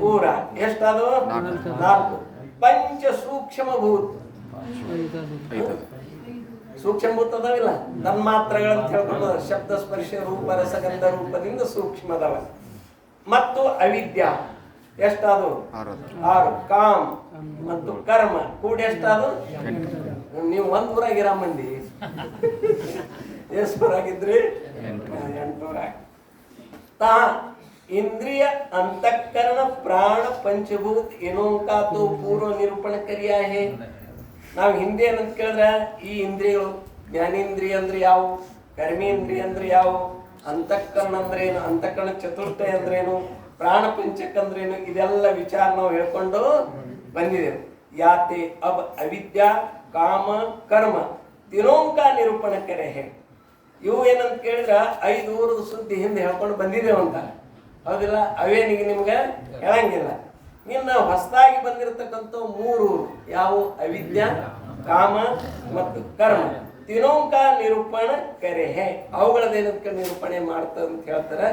ಊರ. ಎಷ್ಟದು? 4. ಪಂಚ ಸೂಕ್ಷ್ಮ ಭೂತ, ಸೂಕ್ಷ್ಮ ಭೂತ ಅದಾವಿಲ್ಲ, ತನ್ಮಾತ್ರಗಳಂತ ಹೇಳ್ಕೊಂಡು ಶಬ್ದ ಸ್ಪರ್ಶ ರೂಪ ರಸಗಂಧ ರೂಪದಿಂದ ಸೂಕ್ಷ್ಮದವ. ಮತ್ತು ಅವಿದ್ಯಾ ಎಷ್ಟದು? 6. ಕಾಮ್ ಮತ್ತು ಕರ್ಮ ಕೂಡಿ ಎಷ್ಟದು? ನೀವು ಒಂದ್ ಊರಾಗಿರ ಮಂದಿ ಎಷ್ಟು ಊರಾಗಿದ್ರಿ? 8 ಊರಾಗ. ತಾ इंद्रिय अंतःकरण प्राण पंचभूत ಏನೋಂಕಾ ತೋ ಪೂರ್ವ ನಿರೂಪಣ ಕರಿಯಾ ಹೇ. ನಾವು ಹಿಂದೆ ಏನಂತ ಕೇಳಿದ್ರೆ ಈ ಇಂದ್ರಿಯಗಳು ಜ್ಞಾನೇಂದ್ರಿಯ ಅಂದ್ರೆ ಯಾವ, ಕರ್ಮೇಂದ್ರಿಯ ಅಂದ್ರೆ ಯಾವ, ಅಂತಃಕರಣ ಅಂದ್ರೆ ಏನು, ಅಂತಃಕರಣ ಚತುಷ್ಟಯ ಅಂದ್ರೆ ಏನು, ಪ್ರಾಣ ಪಂಚಕ ಅಂದ್ರೆ ಏನು, ಇದೆಲ್ಲ ವಿಚಾರ ನಾವು ಹೇಳ್ಕೊಂಡು ಬಂದಿದ್ದೇವೆ. ಯಾತೆ ಅಬ್ ಅವಿದ್ಯಾ ಕಾಮ ಕರ್ಮ ತಿನೋಂಕಾ ನಿರೂಪಣ ಕರೆ ಹೇ. ಇವು ಏನಂತ ಕೇಳಿದ್ರೆ 5 ಊರದ ಸುದ್ದಿ ಹಿಂದೆ ಹೇಳ್ಕೊಂಡು ಬಂದಿದ್ದೇವಂತ, ಹೌದಿಲ್ಲ? ಅವೇನಿಗೆ ನಿಮ್ಗೆ ಹೇಳಂಗಿಲ್ಲ. ಇನ್ನು ಹೊಸದಾಗಿ ಬಂದಿರತಕ್ಕಂಥ 3 ಯಾವ? ಅವಿದ್ಯಾ ಕಾಮ ಮತ್ತು ಕರ್ಮ ತಿನೋಂಕ ನಿರೂಪಣ ಕರೆ ಹೇ. ಅವುಗಳದೇನಂತ ನಿರೂಪಣೆ ಮಾಡ್ತದೆ ಅಂತ ಹೇಳ್ತಾರೆ.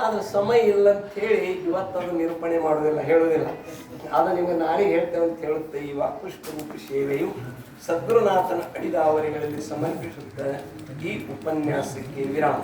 ಆದ್ರೆ ಸಮಯ ಇಲ್ಲ ಅಂತ ಹೇಳಿ ಇವತ್ತದು ನಿರೂಪಣೆ ಮಾಡೋದಿಲ್ಲ, ಹೇಳೋದಿಲ್ಲ. ಅದು ನಿಮ್ಗೆ ನಾಳೆ ಹೇಳ್ತೇವೆ ಅಂತ ಹೇಳುತ್ತೆ. ಈ ವಾಕ್ಪುಷ್ಪರೂಪ ಸೇವೆಯು ಸದ್ಗುರುನಾಥನ ಅಡಿದಾವರಿಗಳಲ್ಲಿ ಸಮರ್ಪಿಸುತ್ತ ಈ ಉಪನ್ಯಾಸಕ್ಕೆ ವಿರಾಮ.